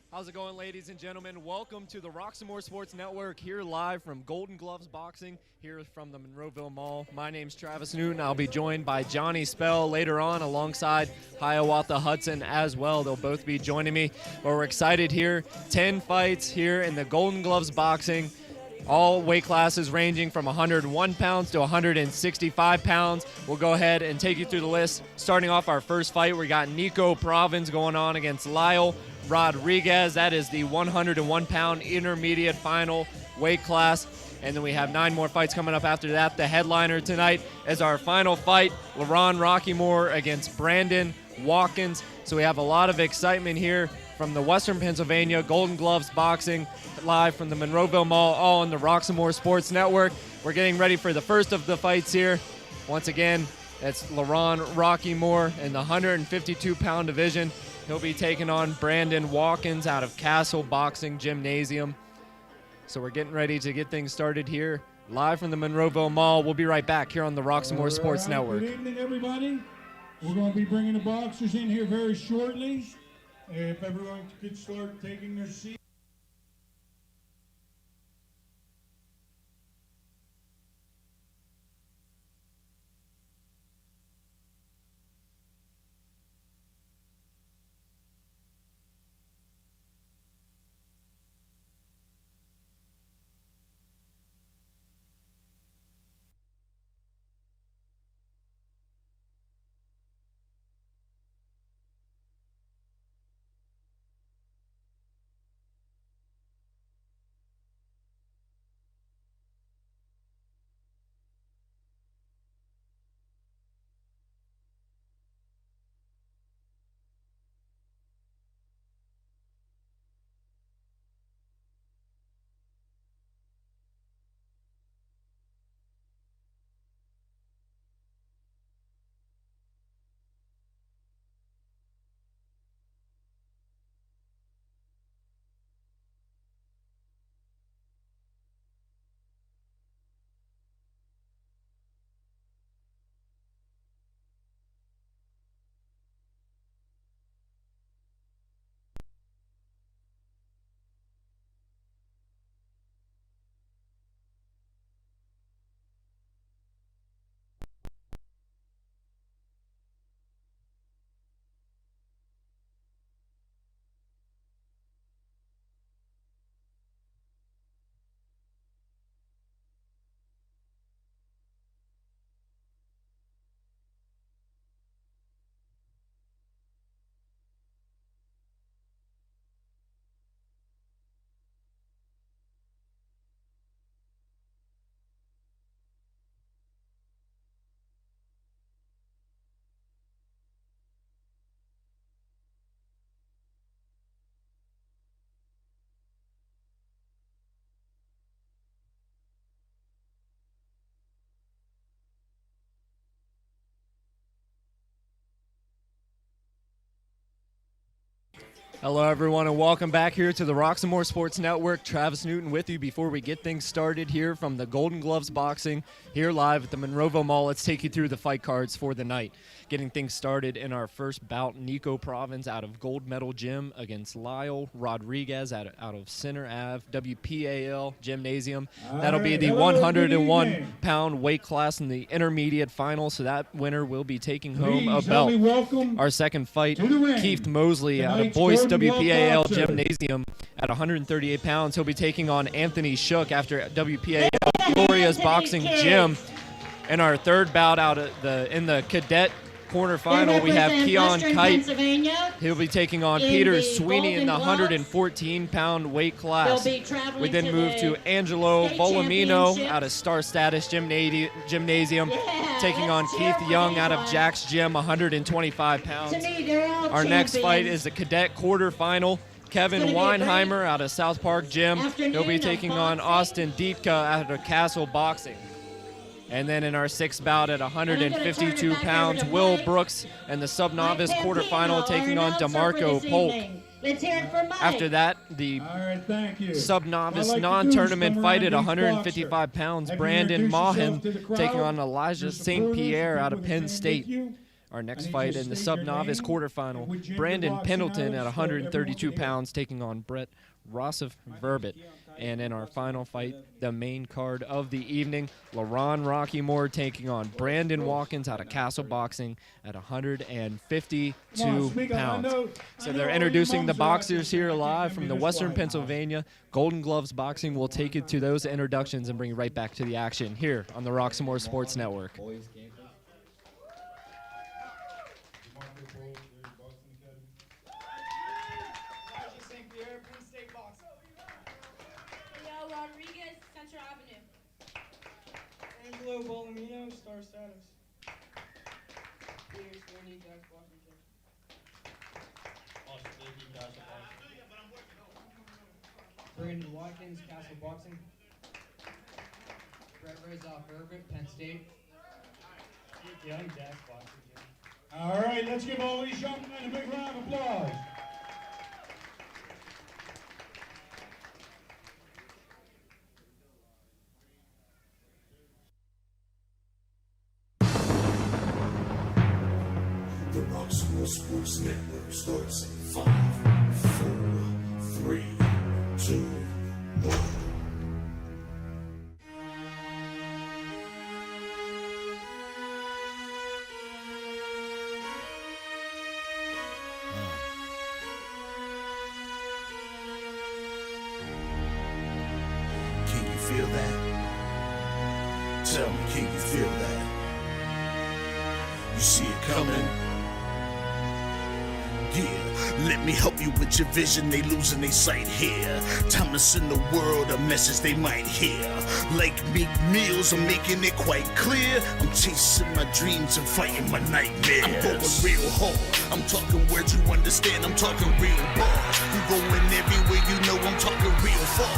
How's it going, ladies and gentlemen? Welcome to the Roxamore Sports Network, here live from Golden Gloves Boxing, here from the Monroeville Mall. My name's Travis Newton. I'll be joined by Johnny Spell later on, alongside Hiawatha Hudson as well. They'll both be joining me. But we're excited here. 10 fights here in the Golden Gloves Boxing. All weight classes ranging from 101 pounds to 165 pounds. We'll go ahead and take you through the list. Starting off our first fight, we got Nico Provins going on against Lyle Rodriguez. That is the 101-pound intermediate final weight class. And then we have 9 more fights coming up after that. The headliner tonight is our final fight, LaRon Rockymore against Brandon Watkins. So we have a lot of excitement here from the Western Pennsylvania Golden Gloves Boxing, live from the Monroeville Mall, all on the Roxamore Sports Network. We're getting ready for the first of the fights here. Once again, that's LaRon Rockymore in the 152-pound division. He'll be taking on Brandon Watkins out of Castle Boxing Gymnasium. So we're getting ready to get things started here, live from the Monroeville Mall. We'll be right back here on the Roxamore Sports Network. Good evening, everybody. We're going to be bringing the boxers in here very shortly. If everyone could start taking their seats. Hello, everyone, and welcome back here to the Roxamore Sports Network. Travis Newton with you before we get things started here from the Golden Gloves Boxing, here live at the Monroeville Mall. Let's take you through the fight cards for the night. Getting things started in our first bout, Nico Provins out of Gold Medal Gym against Lyle Rodriguez out of Center Ave, WPAL Gymnasium. That'll be the 101-pound weight class in the intermediate final, so that winner will be taking home a belt. Our second fight, Keith Mosley out of Boyce WPAL Gymnasium at 138 pounds. He'll be taking on Anthony Shook after WPAL Gloria's Boxing Gym. In our third bout out in the cadet quarterfinal, we have Keon Kite. He'll be taking on Peter Sweeney in the 114-pound weight class. We then move to Angelo Volumino out of Star Status Gymnasium, taking on Keith Young out of Jack's Gym, 125 pounds. Our next fight is the cadet quarterfinal. Kevin Weinheimer out of South Park Gym. He'll be taking on Austin Dietka out of Castle Boxing. And then in our sixth bout at 152 pounds, Will Brooks in the sub-novice quarterfinal taking on DeMarco Polk. After that, the sub-novice non-tournament fight at 155 pounds, Brandon Mahan taking on Elijah St. Pierre out of Penn State. Our next need fight you to in the state your sub-novice name quarterfinal, and what gym Brandon you're boxing Pendleton out at of so 132 everyone can pounds taking on Brett Rossif-Verbit. And in our final fight, the main card of the evening, LaRon Rocky Moore taking on Brandon Watkins out of Castle Boxing at 152 pounds. So they're introducing the boxers here live from the Western Pennsylvania. Golden Gloves Boxing will take it to those introductions and bring you right back to the action here on the Roxamore Sports Network. Angelo Bolomino, star status. Peter Stoney, Jack Boxing Gym. Austin Baby, Castle Boxing. Brandon Watkins, Castle Boxing. Brett Rossif-Verbit, Penn State. Young, Jack Boxing Gym. All right, let's give all these young men a big round of applause. The Roxamore Sports Network starts in 5, 4, 3, 2, 1. Can you feel that? Tell me, can you feel that? You see it coming? Yeah, let me help you with your vision, they losing their sight here. Time to send the world a message they might hear. Like Meek Mills, I'm making it quite clear. I'm chasing my dreams and fighting my nightmares. I'm going real hard, I'm talking words you understand, I'm talking real bars. I'm going everywhere you know, I'm talking real far.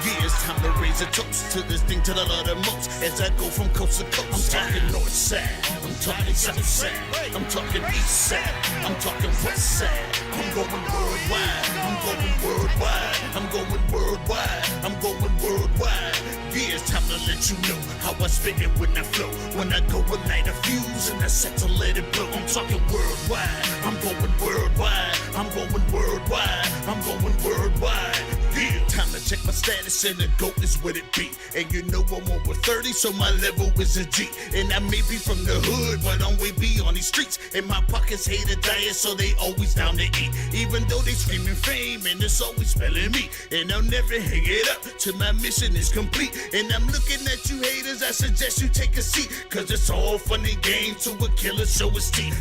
Yeah, it's time to raise a toast to this thing to the Lord the most. As I go from coast to coast, I'm talking north side, I'm talking south side, I'm talking east side, I'm talking west side. I'm going worldwide, I'm going worldwide, I'm going worldwide, I'm going worldwide. Yeah, it's time to let you know how I spit it when I flow. When I go and light a fuse and I set to let it blow. I'm talking worldwide, I'm going worldwide, I'm going worldwide, I'm going worldwide. Yeah, time to check my status and the GOAT is what it be. And you know I'm over 30, so my level is a G. And I may be from the hood, but I'm way beyond these streets. And my pockets hate a diet, so they always down to eat. Even though they screaming fame, and it's always spelling me. And I'll never hang it up till my mission is complete. And I'm looking at you haters, I suggest you take a seat. Cause it's all fun and games to a killer show his teeth.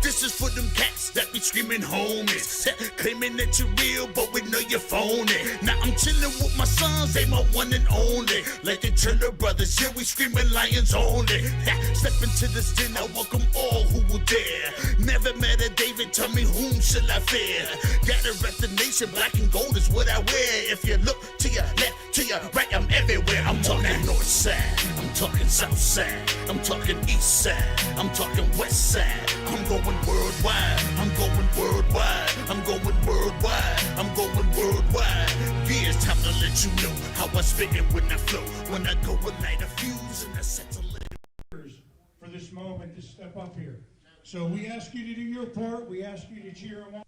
This is for them cats that be screaming homies. Claiming that you're real, but we know you're phony. Now I'm chillin' with my sons, they my one and only. Like the Triller brothers, yeah, we screaming lions only. Step into this den, I welcome all who will dare. Never met a David, tell me whom shall I fear? Gotta rep the nation, black and gold is what I wear. If you look to your left, to your right, I'm everywhere. I'm talking north side, I'm talking south side, I'm talking east side, I'm talking west side. I'm going worldwide, I'm going worldwide, I'm going worldwide, I'm going worldwide. Yeah, it's time to let you know how I spit it when I flow. When I go and light a fuse and I set to let it. For this moment to step up here. So we ask you to do your part. We ask you to cheer them on.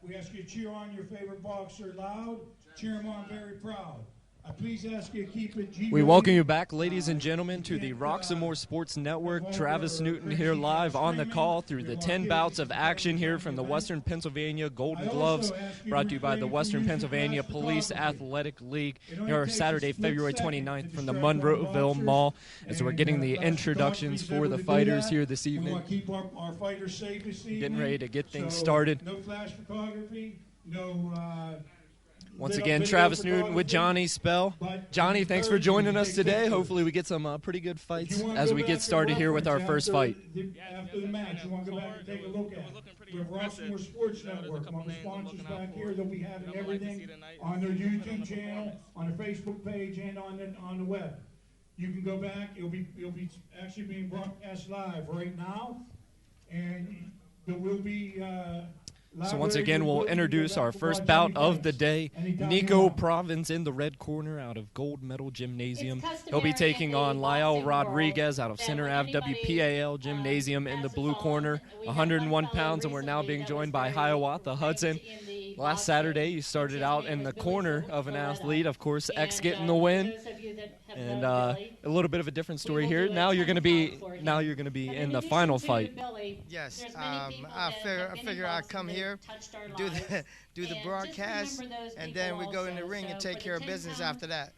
We ask you to cheer on your favorite boxer loud. Cheer him on very proud. I please ask you to keep it G. We welcome you back, ladies and gentlemen, to the Roxamore Sports Network. Travis Newton here live on the call through the 10 bouts of action here from the Western Pennsylvania Golden Gloves, brought to you by the Western Pennsylvania Police Athletic League here Saturday, February 29th from the Monroeville Mall, as we're getting the introductions for the fighters here this evening. We want to keep our fighters safe this evening. Getting ready to get things started. No flash photography, no... Once again, Travis Newton with Johnny Spell. Johnny, thanks for joining us today. Hopefully we get some pretty good fights as we get started here with our first fight. After the match, you want to go back and take a look at it. We have Roxamore Sports Network, one of the sponsors back here. They'll be having everything on their YouTube channel, on their Facebook page, and on the web. You can go back. It'll be actually being broadcast live right now, and there will be So once again, we'll introduce our first bout of the day. Nico Province in the red corner out of Gold Medal Gymnasium. He'll be taking on Lyle Rodriguez out of Center Ave WPAL Gymnasium in the blue corner. 101 pounds, and we're now being joined by Hiawatha Hudson. Last Saturday, you started out in the corner of an athlete, of course, X getting the win. And a little bit of a different story here. Now you're going to be in the final fight. Yes, I figure I'd come here, do the broadcast, and then we go in the ring and take care of business after that.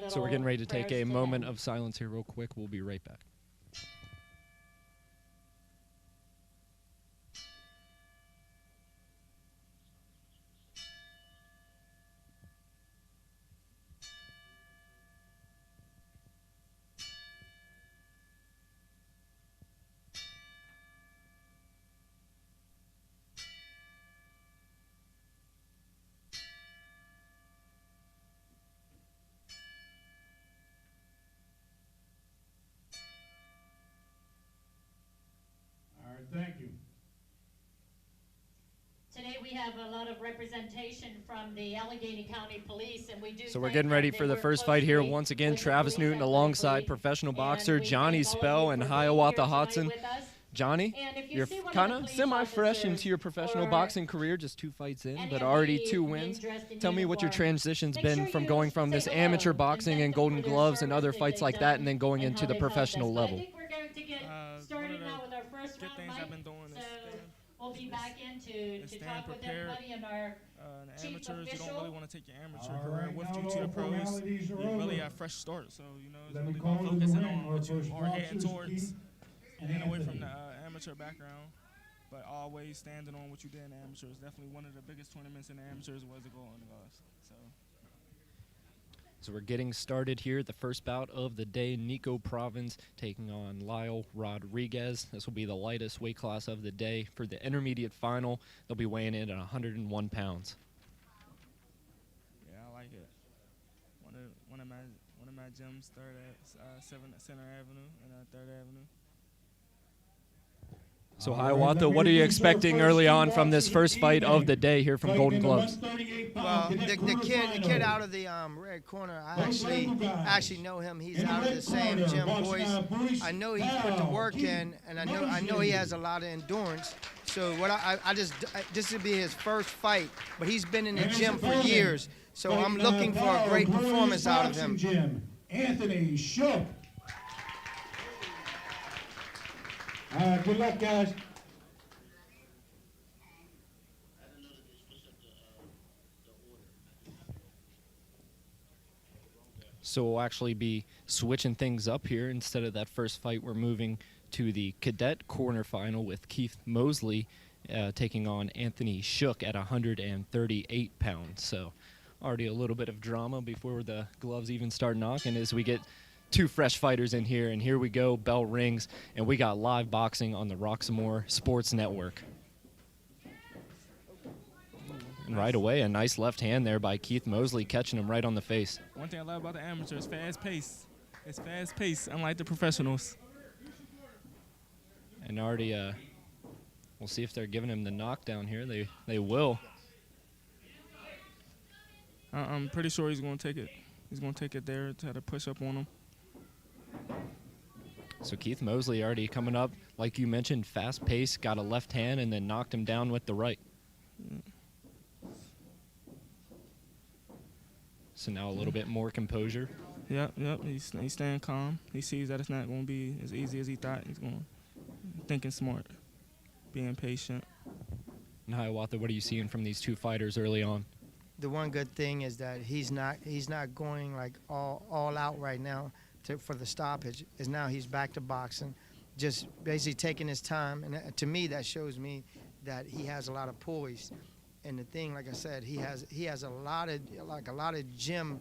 So we're getting ready to take a moment of silence here real quick. We'll be right back. Thank you. Today we have a lot of representation from the Allegheny County Police, and we do. So we're getting ready for the first fight here. Once again, Travis Newton alongside professional boxer Johnny Spell and Hiawatha Hudson. Johnny, you're kind of semi-fresh into your professional boxing career, just 2 fights in, but already 2 wins. Tell me what your transition's been from going from this amateur boxing and Golden Gloves and other fights like that, and then going into the professional level. I think we're going to get started now with our first round things fight. I've been doing is We'll be back in to talk with everybody and our the amateurs, you don't really want to take your amateur All career right, with now you to the all pros. formalities are You really over. have fresh start, so you know it's Let me really call about to the focusing ring on our what you first are heading boxers, towards. Keith and Getting away from Anthony. the amateur background, but always standing on what you did in the amateurs. Definitely one of the biggest tournaments in the amateurs was the Golden Gloves. So we're getting started here. The first bout of the day, Nico Province taking on Lyle Rodriguez. This will be the lightest weight class of the day. For the intermediate final, they'll be weighing in at 101 pounds. Yeah, I like it. One of my gyms, third at Center Avenue and 3rd Avenue. So All right, Hiawatha, let me what are you introduce our expecting first early two on from this boxers first fight evening. of the day here from Fighting Golden in the Gloves? 138 Well, pound cadet the kid quarterfinal. out of the red corner, I Those local guys. actually know him. He's In the out of red the same corner, gym, boxing boys. out of Bruce I know he's put the Powell, work Keith in, and I know he has a lot of endurance. So what this would be his first fight, but he's been in the And his gym for opponent, years. So I'm fighting out looking of for a great Powell performance out of Boxing him. Gym, Anthony Shook. Good luck, guys. So we'll actually be switching things up here. Instead of that first fight, we're moving to the cadet quarterfinal with Keith Mosley taking on Anthony Shook at 138 pounds. So already a little bit of drama before the gloves even start knocking as we get 2 fresh fighters in here. And here we go, bell rings, and we got live boxing on the Roxamore Sports Network. And right away, a nice left hand there by Keith Mosley, catching him right on the face. One thing I love about the amateurs, fast pace. It's fast pace, unlike the professionals. And already, we'll see if they're giving him the knockdown here. They will. I'm pretty sure he's going to take it. He's going to take it there, try to push up on him. So Keith Mosley already coming up, like you mentioned, fast pace, got a left hand, and then knocked him down with the right. So now a little bit more composure. Yep. He's staying calm. He sees that it's not going to be as easy as he thought. He's thinking smart, being patient. And Hiawatha, what are you seeing from these 2 fighters early on? The one good thing is that he's not going like all out right now for the stoppage. Is now he's back to boxing, just basically taking his time. And to me, that shows me that he has a lot of poise. And the thing, like I said, he has a lot of gym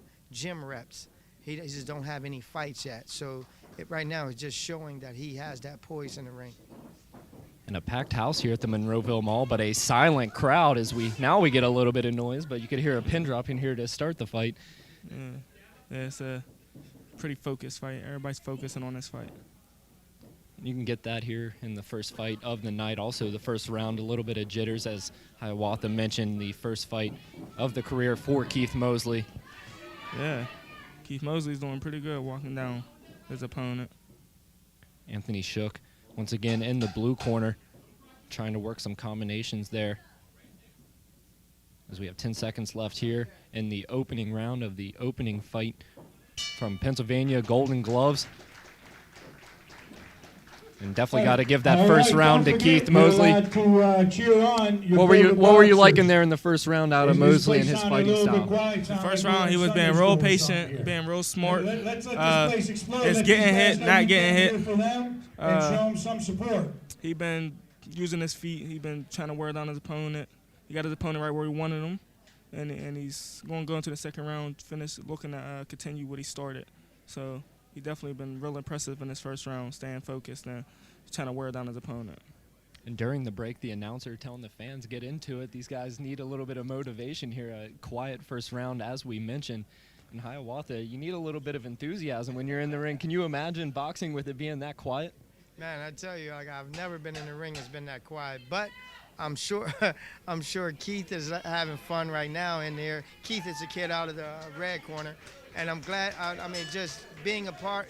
reps. He just don't have any fights yet. So right now it's just showing that he has that poise in the ring. And a packed house here at the Monroeville Mall, but a silent crowd as we get a little bit of noise, but you could hear a pin drop in here to start the fight. Yeah, it's a pretty focused fight. Everybody's focusing on this fight. You can get that here in the first fight of the night. Also, the first round, a little bit of jitters, as Hiawatha mentioned, the first fight of the career for Keith Mosley. Yeah, Keith Mosley's doing pretty good walking down his opponent. Anthony Shook, once again in the blue corner, trying to work some combinations there. As we have 10 seconds left here in the opening round of the opening fight from Pennsylvania Golden Gloves. And definitely got to give that first round to Keith Mosley. What were you liking there in the first round out of Mosley and his fighting style? The first round, he was being real patient, being real smart. It's getting hit, not getting hit. He been using his feet. He been trying to wear down his opponent. He got his opponent right where he wanted him, and he's going to go into the second round, finish looking to continue what he started. So he definitely been real impressive in his first round, staying focused and trying to wear down his opponent. And during the break, the announcer telling the fans, get into it. These guys need a little bit of motivation here. A quiet first round, as we mentioned. In Hiawatha, you need a little bit of enthusiasm when you're in the ring. Can you imagine boxing with it being that quiet? Man, I tell you, like, I've never been in the ring that's been that quiet. But I'm sure Keith is having fun right now in there. Keith is a kid out of the red corner. And I'm glad, just being a part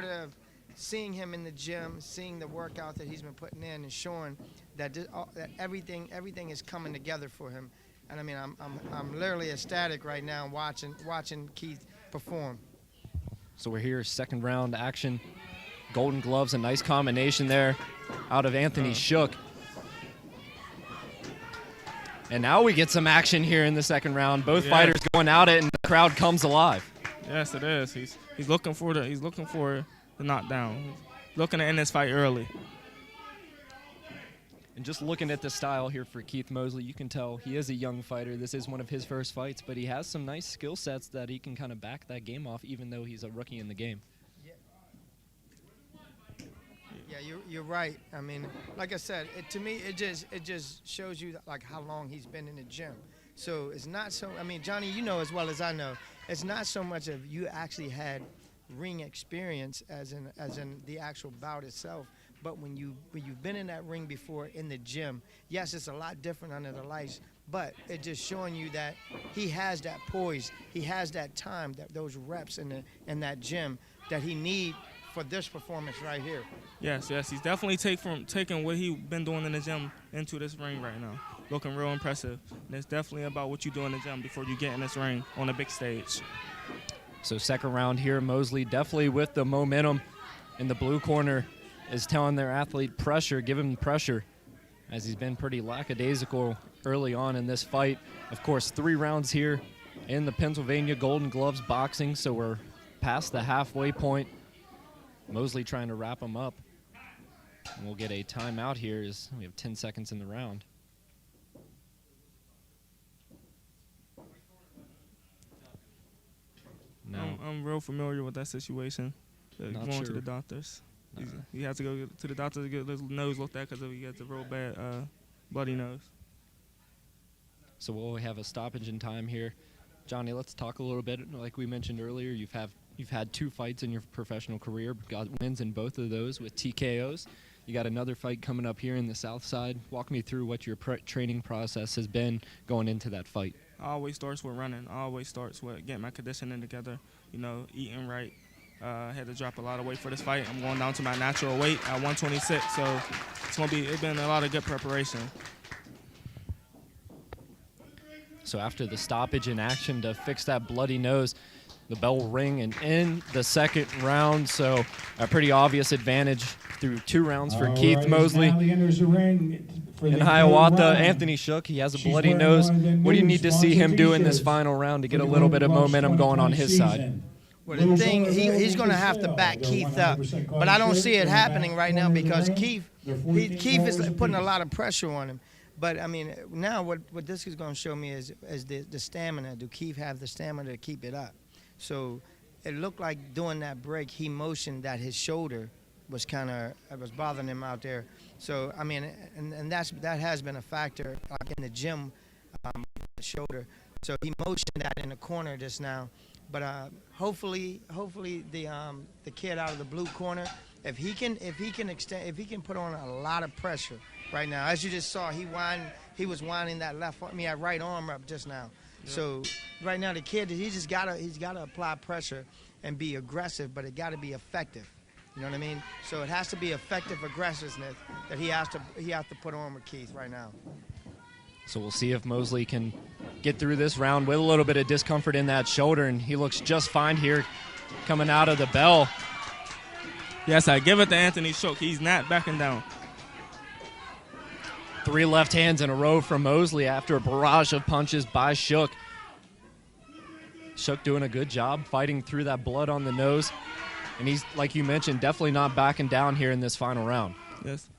of seeing him in the gym, seeing the workout that he's been putting in and showing that that everything is coming together for him. And I'm literally ecstatic right now watching Keith perform. So we're here, second round action. Golden Gloves, a nice combination there out of Anthony Shook. And now we get some action here in the second round. Both fighters going at it, and the crowd comes alive. Yes, it is. He's looking for the knockdown. He's looking to end this fight early. And just looking at the style here for Keith Mosley, you can tell he is a young fighter. This is one of his first fights, but he has some nice skill sets that he can kind of back that game off, even though he's a rookie in the game. Yeah, you're right. I mean, like I said, to me, it just shows you like how long he's been in the gym. So it's not so. I mean, Johnny, you know as well as I know, it's not so much of you actually had ring experience as in the actual bout itself, but when you've been in that ring before in the gym, yes, it's a lot different under the lights, but it's just showing you that he has that poise, he has that time, those reps in that gym that he need for this performance right here. Yes, he's definitely taking what he's been doing in the gym into this ring right now. Looking real impressive. And it's definitely about what you do in the gym before you get in this ring on the big stage. So second round here, Mosley definitely with the momentum in the blue corner is telling their athlete pressure, give him pressure, as he's been pretty lackadaisical early on in this fight. Of course, 3 rounds here in the Pennsylvania Golden Gloves boxing, so we're past the halfway point. Mosley trying to wrap him up. And we'll get a timeout here as we have 10 seconds in the round. No. I'm real familiar with that situation. Going to the doctors. He has to go to the doctor to get his nose looked at because he gets a real bad bloody nose. So we'll have a stoppage in time here. Johnny, let's talk a little bit. Like we mentioned earlier, you've had 2 fights in your professional career, got wins in both of those with TKOs. You got another fight coming up here in the South Side. Walk me through what your training process has been going into that fight. Always starts with running. Always starts with getting my conditioning together, eating right. I had to drop a lot of weight for this fight. I'm going down to my natural weight at 126, so it's been a lot of good preparation. So after the stoppage in action to fix that bloody nose, the bell will ring and end the second round. So a pretty obvious advantage through 2 rounds for Keith Mosley. In Hiawatha, Anthony Shook, he has a bloody nose. What do you need to see him do in this final round to get a little bit of momentum going on his side? Well, the thing, he's going to have to back Keith up. But I don't see it happening right now because Keith is putting a lot of pressure on him. But, now what this is going to show me is the stamina. Do Keith have the stamina to keep it up? So it looked like during that break, he motioned that his shoulder was was bothering him out there. So, and that has been a factor like in the gym, the shoulder. So he motioned that in the corner just now. But hopefully the kid out of the blue corner If he can put on a lot of pressure right now, as you just saw, he was winding that right arm up just now. Yep. So right now the kid, he's gotta apply pressure and be aggressive, but it got to be effective. You know what I mean? So it has to be effective aggressiveness that he has to put on with Keith right now. So we'll see if Mosley can get through this round with a little bit of discomfort in that shoulder, and he looks just fine here coming out of the bell. Yes, I give it to Anthony Shook. He's not backing down. 3 left hands in a row from Mosley after a barrage of punches by Shook. Shook doing a good job fighting through that blood on the nose. And he's, like you mentioned, definitely not backing down here in this final round. Yes.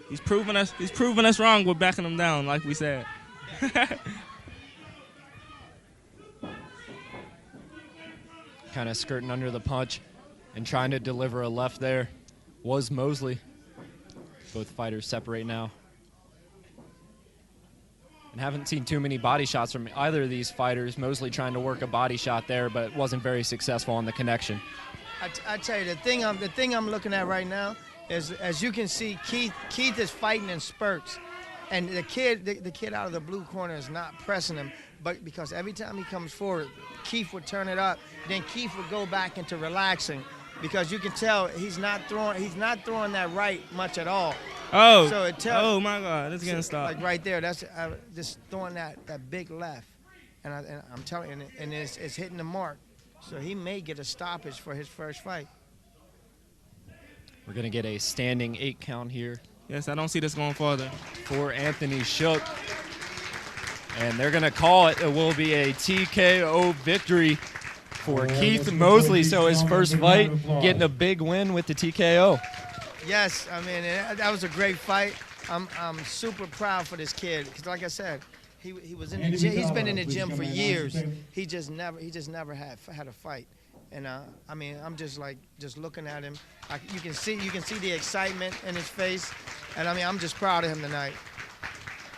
He's proven us wrong with backing him down, like we said. Kind of skirting under the punch and trying to deliver a left there was Mosley. Both fighters separate now. And haven't seen too many body shots from either of these fighters. Mosley trying to work a body shot there, but wasn't very successful on the connection. I tell you, the thing I'm looking at right now is, as you can see, Keith is fighting in spurts, and the kid out of the blue corner is not pressing him, but because every time he comes forward, Keith would turn it up, then Keith would go back into relaxing, because you can tell he's not throwing that right much at all. Oh, so oh my God, it's getting stopped. Like right there, that's just throwing that big left, and I'm telling you, and it's hitting the mark. So he may get a stoppage for his first fight. We're going to get a standing 8 count here. Yes, I don't see this going farther. For Anthony Shook. And they're going to call it. It will be a TKO victory for Keith Mosley. So his first fight, getting a big win with the TKO. Yes, I mean, that was a great fight. I'm super proud for this kid because, like I said, he was in the gym. He's been in the gym for years. He just never had a fight. And I mean, I'm just looking at him. You can see the excitement in his face. And I mean, I'm just proud of him tonight.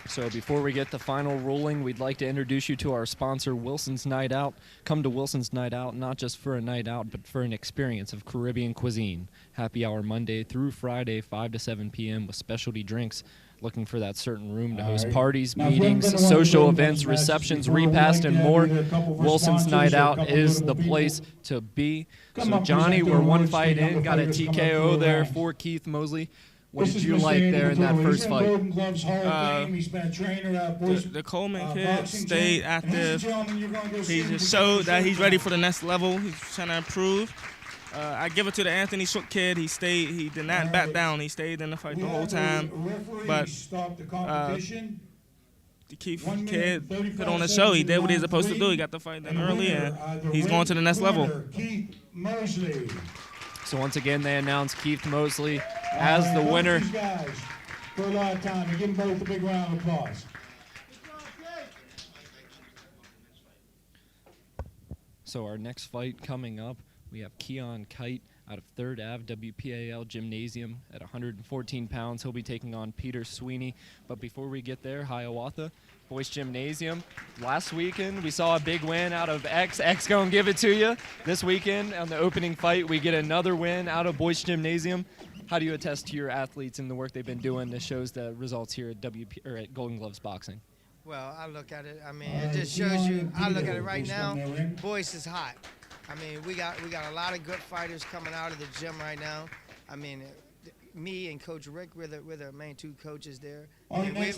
So before we get the final ruling, we'd like to introduce you to our sponsor, Wilson's Night Out. Come to Wilson's Night Out, not just for a night out, but for an experience of Caribbean cuisine. Happy hour Monday through Friday, 5 to 7 p.m. with specialty drinks. Looking for that certain room to host parties, meetings, social events, receptions, repast, and more. Wilson's Night Out is the place to be. So, Johnny, we're one fight in, got a TKO there for Keith Mosley. What did you like there in that first fight? The Coleman kid stayed active. He just showed that he's ready for the next level. He's trying to improve. I give it to the Anthony Shook kid. He did not back down. He stayed in the fight the whole time. But the Keith kid put on a show. He did what he was supposed to do. He got the fight done early, and he's going to the next level. So once again, they announced Keith Mosley as the winner. For a lot of time, and give them both a big round of applause. So our next fight coming up, we have Keon Kite out of 3rd Ave WPAL Gymnasium at 114 pounds. He'll be taking on Peter Sweeney. But before we get there, Hiawatha Boys Gymnasium. Last weekend, we saw a big win out of X. X gonna give it to you. This weekend, on the opening fight, we get another win out of Boys Gymnasium. How do you attest to your athletes and the work they've been doing that shows the results here at at Golden Gloves Boxing? Well, I look at it. I mean, it just shows you. I look at it right now. Boys is hot. I mean, we got a lot of good fighters coming out of the gym right now. I mean, me and Coach Rick, we're the main 2 coaches there. We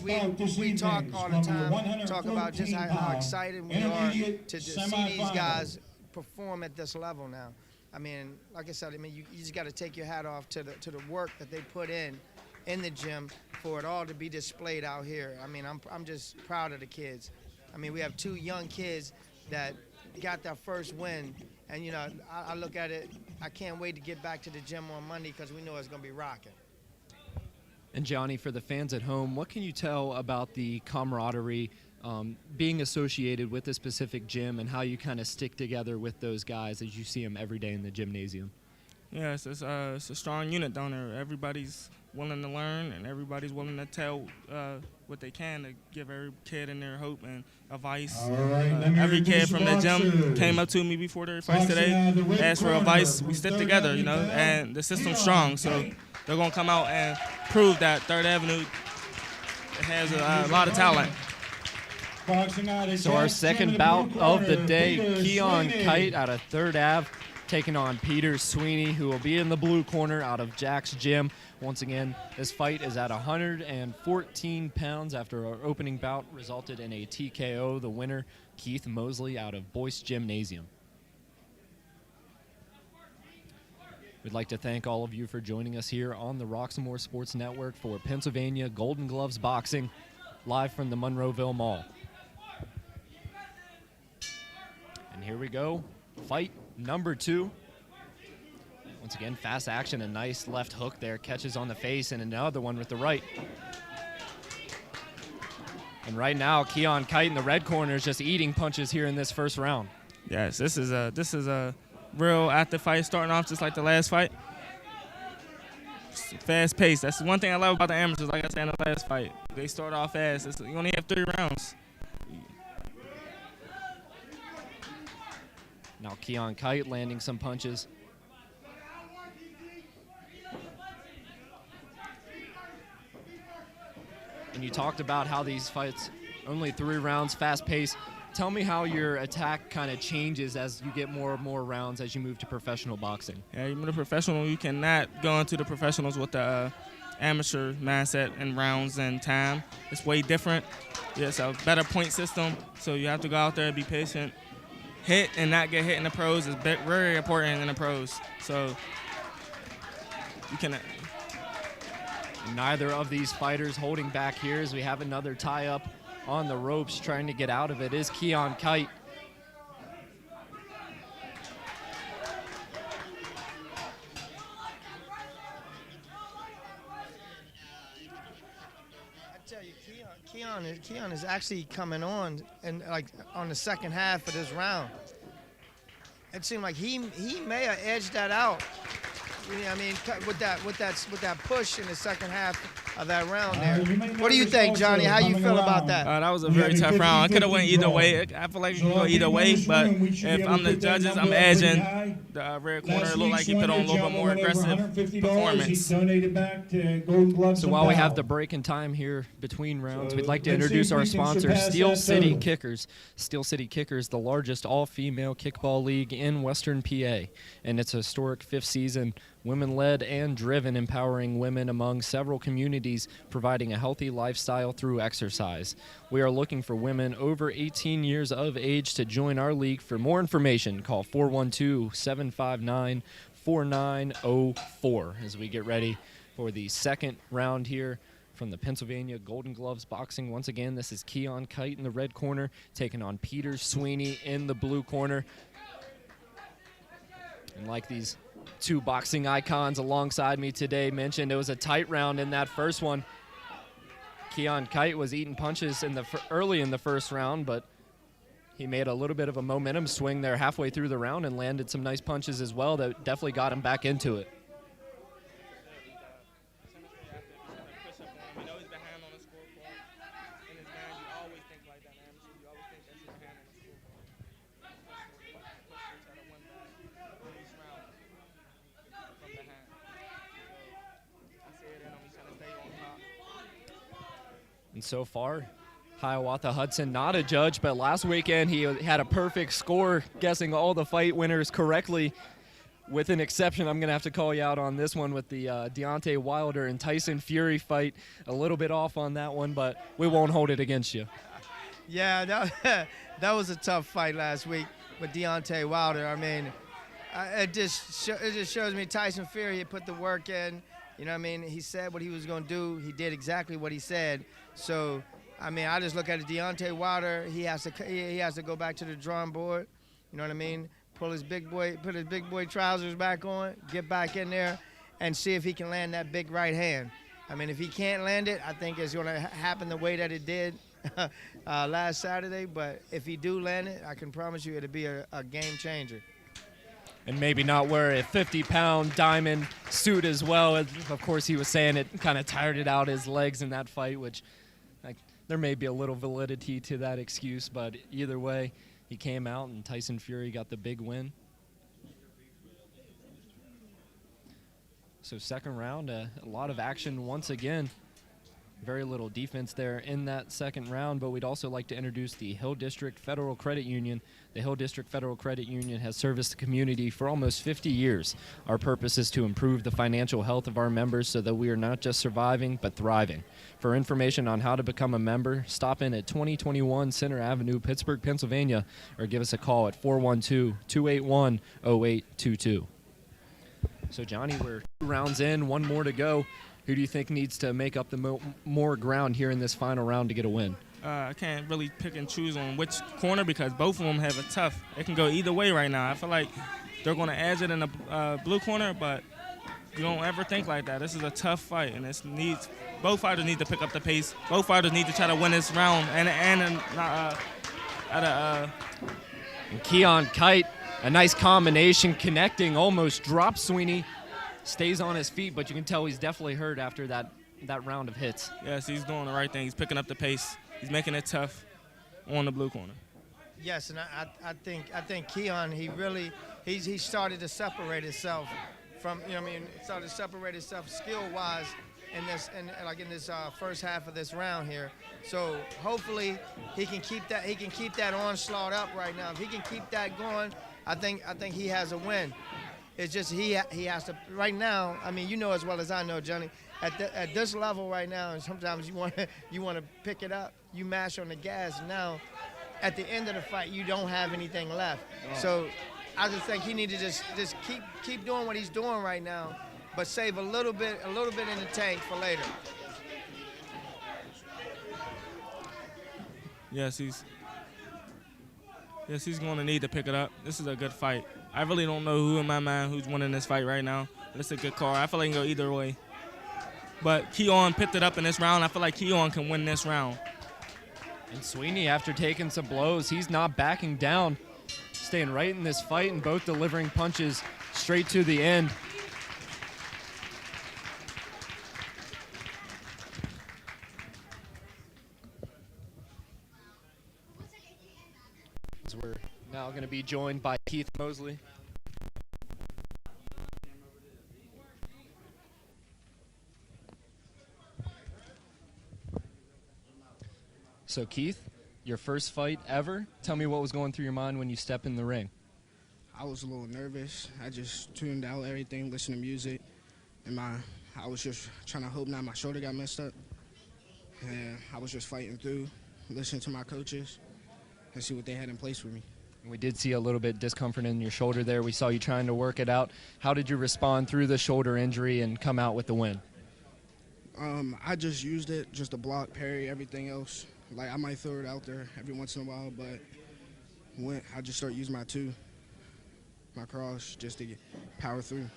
talk all the time, talk about just how excited we are to see these guys perform at this level now. I mean, like I said, you just got to take your hat off to the work that they put in the gym for it all to be displayed out here. I mean, I'm just proud of the kids. I mean, we have 2 young kids that got their first win. And, you know, I look at it, I can't wait to get back to the gym on Monday because we know it's going to be rocking. And, Johnny, for the fans at home, what can you tell about the camaraderie being associated with a specific gym and how you kind of stick together with those guys as you see them every day in the gymnasium? Yeah, it's a strong unit down there. Everybody's willing to learn and everybody's willing to tell what they can to give every kid in there hope and advice. All right, let me Every kid introduce from the gym boxers. came up to me before their fights Boxing today, out of the red asked for corner advice. from We stick Third together, Avenue Town, and the system's Leon strong, so Kite. they're going to come out and prove that Third Avenue has a lot of talent. Boxing out of So our Jack's Gym in second the bout blue of the corner, day, Peter Keon Sweeney. Kite out of 3rd Ave, taking on Peter Sweeney, who will be in the blue corner out of Jack's Gym. Once again, this fight is at 114 pounds after our opening bout resulted in a TKO. The winner, Keith Mosley out of Boyce Gymnasium. We'd like to thank all of you for joining us here on the Roxamore Sports Network for Pennsylvania Golden Gloves Boxing, live from the Monroeville Mall. And here we go, fight number 2. Once again, fast action, a nice left hook there, catches on the face, and another one with the right. And right now, Keon Kite in the red corner is just eating punches here in this first round. Yes, this is a real active fight, starting off just like the last fight. Fast pace. That's one thing I love about the amateurs. Like I said in the last fight, they start off fast. You only have 3 rounds. Now Keon Kite landing some punches. And you talked about how these fights, only 3 rounds, fast pace. Tell me how your attack kind of changes as you get more and more rounds as you move to professional boxing. Yeah, you're the professional. You cannot go into the professionals with the amateur mindset and rounds and time. It's way different. It's a better point system, so you have to go out there and be patient. Hit and not get hit in the pros is very important in the pros. So you can. Neither of these fighters holding back here as we have another tie-up on the ropes trying to get out of it is Keon Kite. I tell you, Keon is actually coming on, and like on the second half of this round. It seemed like he may have edged that out. You know, I mean, with that push in the second half of that round there. What do you think, Johnny? How you feel about that? That was a very tough round. I could have went either way. I feel like it could go either way, but if I'm the judges, I'm edging the red corner. It looked like he put on a little bit more aggressive performance. So while we have the break in time here between rounds, we'd like to introduce our sponsor, Steel City Kickers. Steel City Kickers, the largest all-female kickball league in Western PA, and its historic 5th season, women-led and driven, empowering women among several communities, providing a healthy lifestyle through exercise. We are looking for women over 18 years of age to join our league. For more information, call 412-759-4904 as we get ready for the second round here from the Pennsylvania Golden Gloves Boxing. Once again, this is Keon Kite in the red corner, taking on Peter Sweeney in the blue corner. And like these 2 boxing icons alongside me today mentioned, it was a tight round in that first one. Keon Kite was eating punches early in the first round, but he made a little bit of a momentum swing there halfway through the round and landed some nice punches as well that definitely got him back into it. And so far, Hiawatha Hudson not a judge, but last weekend he had a perfect score, guessing all the fight winners correctly. With an exception, I'm going to have to call you out on this one with the Deontay Wilder and Tyson Fury fight. A little bit off on that one, but we won't hold it against you. Yeah, that was a tough fight last week with Deontay Wilder. I mean, it just shows me Tyson Fury put the work in. You know what I mean? He said what he was going to do. He did exactly what he said. So, I mean, I just look at it. Deontay Wilder, he has to go back to the drawing board. You know what I mean? Put his big boy trousers back on, get back in there, and see if he can land that big right hand. I mean, if he can't land it, I think it's going to happen the way that it did last Saturday. But if he do land it, I can promise you it'll be a game changer. And maybe not wear a 50-pound diamond suit as well. Of course, he was saying it kind of tired it out his legs in that fight, which There may be a little validity to that excuse, but either way, he came out and Tyson Fury got the big win. So second round, a lot of action once again. Very little defense there in that second round, but we'd also like to introduce the Hill District Federal Credit Union. The Hill District Federal Credit Union has serviced the community for almost 50 years. Our purpose is to improve the financial health of our members so that we are not just surviving, but thriving. For information on how to become a member, stop in at 2021 Center Avenue, Pittsburgh, Pennsylvania, or give us a call at 412-281-0822. So, Johnny, we're 2 rounds in, 1 more to go. Who do you think needs to make up the more ground here in this final round to get a win? I can't really pick and choose on which corner because both of them have a tough. It can go either way right now. I feel like they're going to edge it in the blue corner, but you don't ever think like that. This is a tough fight, and both fighters need to pick up the pace. Both fighters need to try to win this round. And Keon Kite, a nice combination, connecting, almost drops Sweeney. Stays on his feet, but you can tell he's definitely hurt after that round of hits. Yes, he's doing the right thing. He's picking up the pace. He's making it tough on the blue corner. Yes, and I think Keon, he started to separate himself from, started to separate himself skill-wise in this first half of this round here. So hopefully he can keep that onslaught up right now. If he can keep that going, I think he has a win. It's just he has to right now. I mean, you know as well as I know, Johnny. At this level right now, and sometimes you want to pick it up. You mash on the gas. Now, at the end of the fight, you don't have anything left. Oh. So, I just think he needs to just keep doing what he's doing right now, but save a little bit in the tank for later. Yes, he's going to need to pick it up. This is a good fight. I really don't know who in my mind who's winning this fight right now. But it's a good call. I feel like it can go either way. But Keon picked it up in this round. I feel like Keon can win this round. And Sweeney, after taking some blows, he's not backing down, staying right in this fight and both delivering punches straight to the end. We're now going to be joined by Keith Mosley. So Keith, your first fight ever. Tell me what was going through your mind when you stepped in the ring. I was a little nervous. I just tuned out everything, listened to music, and I was just trying to hope not my shoulder got messed up. And I was just fighting through, listening to my coaches, and see what they had in place for me. We did see a little bit discomfort in your shoulder there. We saw you trying to work it out. How did you respond through the shoulder injury and come out with the win? I just used it just to block, parry, everything else. Like, I might throw it out there every once in a while, but I just start using my cross just to power through.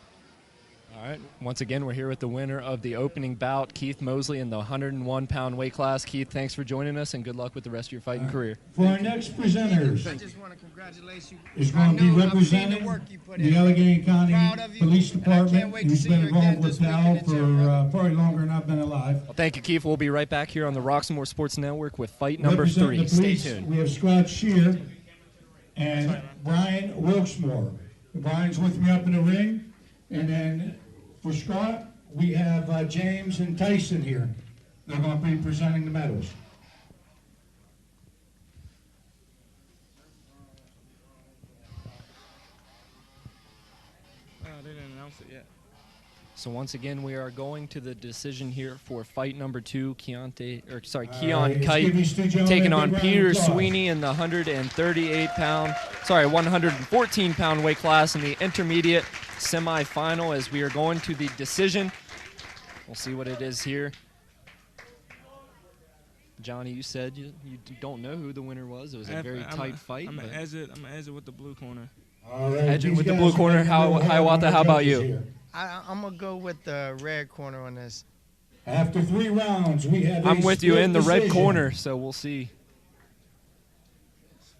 All right. Once again, we're here with the winner of the opening bout, Keith Mosley, in the 101-pound weight class. Keith, thanks for joining us, and good luck with the rest of your fighting career. For our next presenters, I just want to congratulate you. Is going to be representing the Allegheny County Police Department, who's been involved with PAL for probably longer than I've been alive. Well, thank you, Keith. We'll be right back here on the Roxmore Sports Network with fight number 3. Stay tuned. We have Scott Shear and Brian Wilkesmore. Brian's with me up in the ring. And then for Scott, we have James and Tyson here. They're going to be presenting the medals. They didn't announce it yet. So once again, we are going to the decision here for fight number 2. Keon Kite taking on Peter Sweeney in the 114-pound weight class in the intermediate semifinal, as we are going to the decision. We'll see what it is here. Johnny, you said you don't know who the winner was. It was a very tight fight. I'm going to exit with the blue corner. All right, edging with the blue corner. Hiawatha, how about you? I'm going to go with the red corner on this. After 3 rounds, we have I'm with you in the red corner, so we'll see.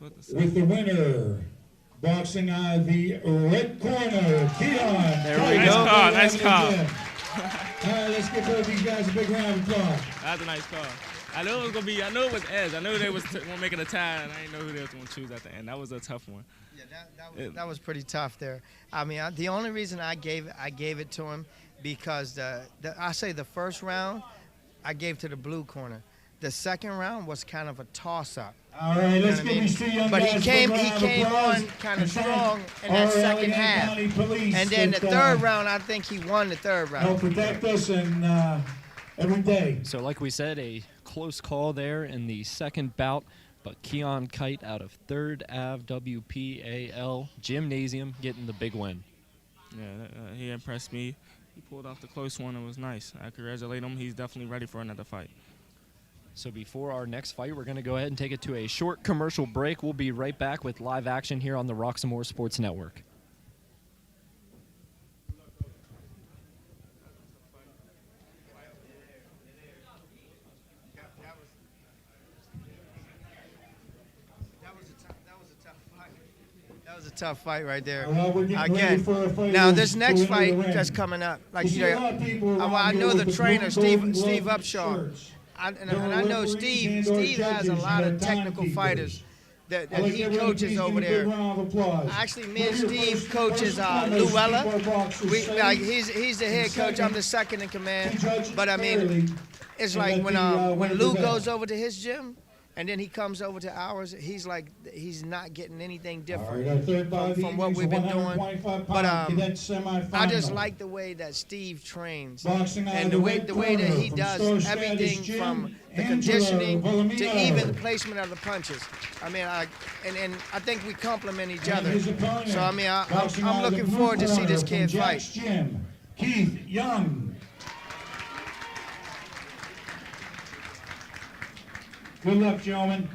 With the winner, boxing out of the red corner, Keon. There we go. Nice call. All right, let's give both these guys a big round of applause. That's a nice call. I know it was gonna be. I know it was edge. I know they was gonna make it a tie, and I didn't know who they was gonna choose at the end. That was a tough one. Yeah, that was pretty tough there. I mean, the only reason I gave it to him because I say the first round I gave to the blue corner. The second round was kind of a toss-up. All right, let's give these 2 young but guys he came applause. on kind of And thank strong in that our second Allegheny half. County Police And then the that, third round, I think he won the third help round. protect us and every day. So like we said, a close call there in the second bout, but Keon Kite out of 3rd Ave WPAL Gymnasium getting the big win. Yeah, he impressed me. He pulled off the close one. It was nice. I congratulate him. He's definitely ready for another fight. So before our next fight, we're going to go ahead and take it to a short commercial break. We'll be right back with live action here on the Roxamore Sports Network. That was a tough fight right there. Well, we're getting ready Again, for a fight now with this next Joanna fight Loren. that's coming up, like You see a lot of people around I know here the with trainer Golden Steve Glove Upshaw. shirts. And There are I know referees Steve and/or has a judges lot and of there are technical timekeepers. fighters that I'd like he everyone to coaches please over give a big there. round of applause. Actually, me and We're Steve first coaches and foremost to keep our Luella. boxers safe. Like he's the head And coach. I'm second, the second in to command. judge But I mean, fairly it's and like let when the winner Lou prevail. goes over to his gym, and then he comes over to ours. He's like he's not getting anything All different right, our third bout from what we've been doing. 125 But pound cadet semifinal. I just like the way that Steve trains, Boxing out and of the way red that he corner from does Star Status everything Gym, from the Angelo conditioning to Volumino. even the placement of the punches. I mean, and I think we complement each And other. his opponent, So I mean, boxing I'm out of the looking blue forward to see this corner kid from fight. Jack's Gym, Keith Young. Good luck, gentlemen.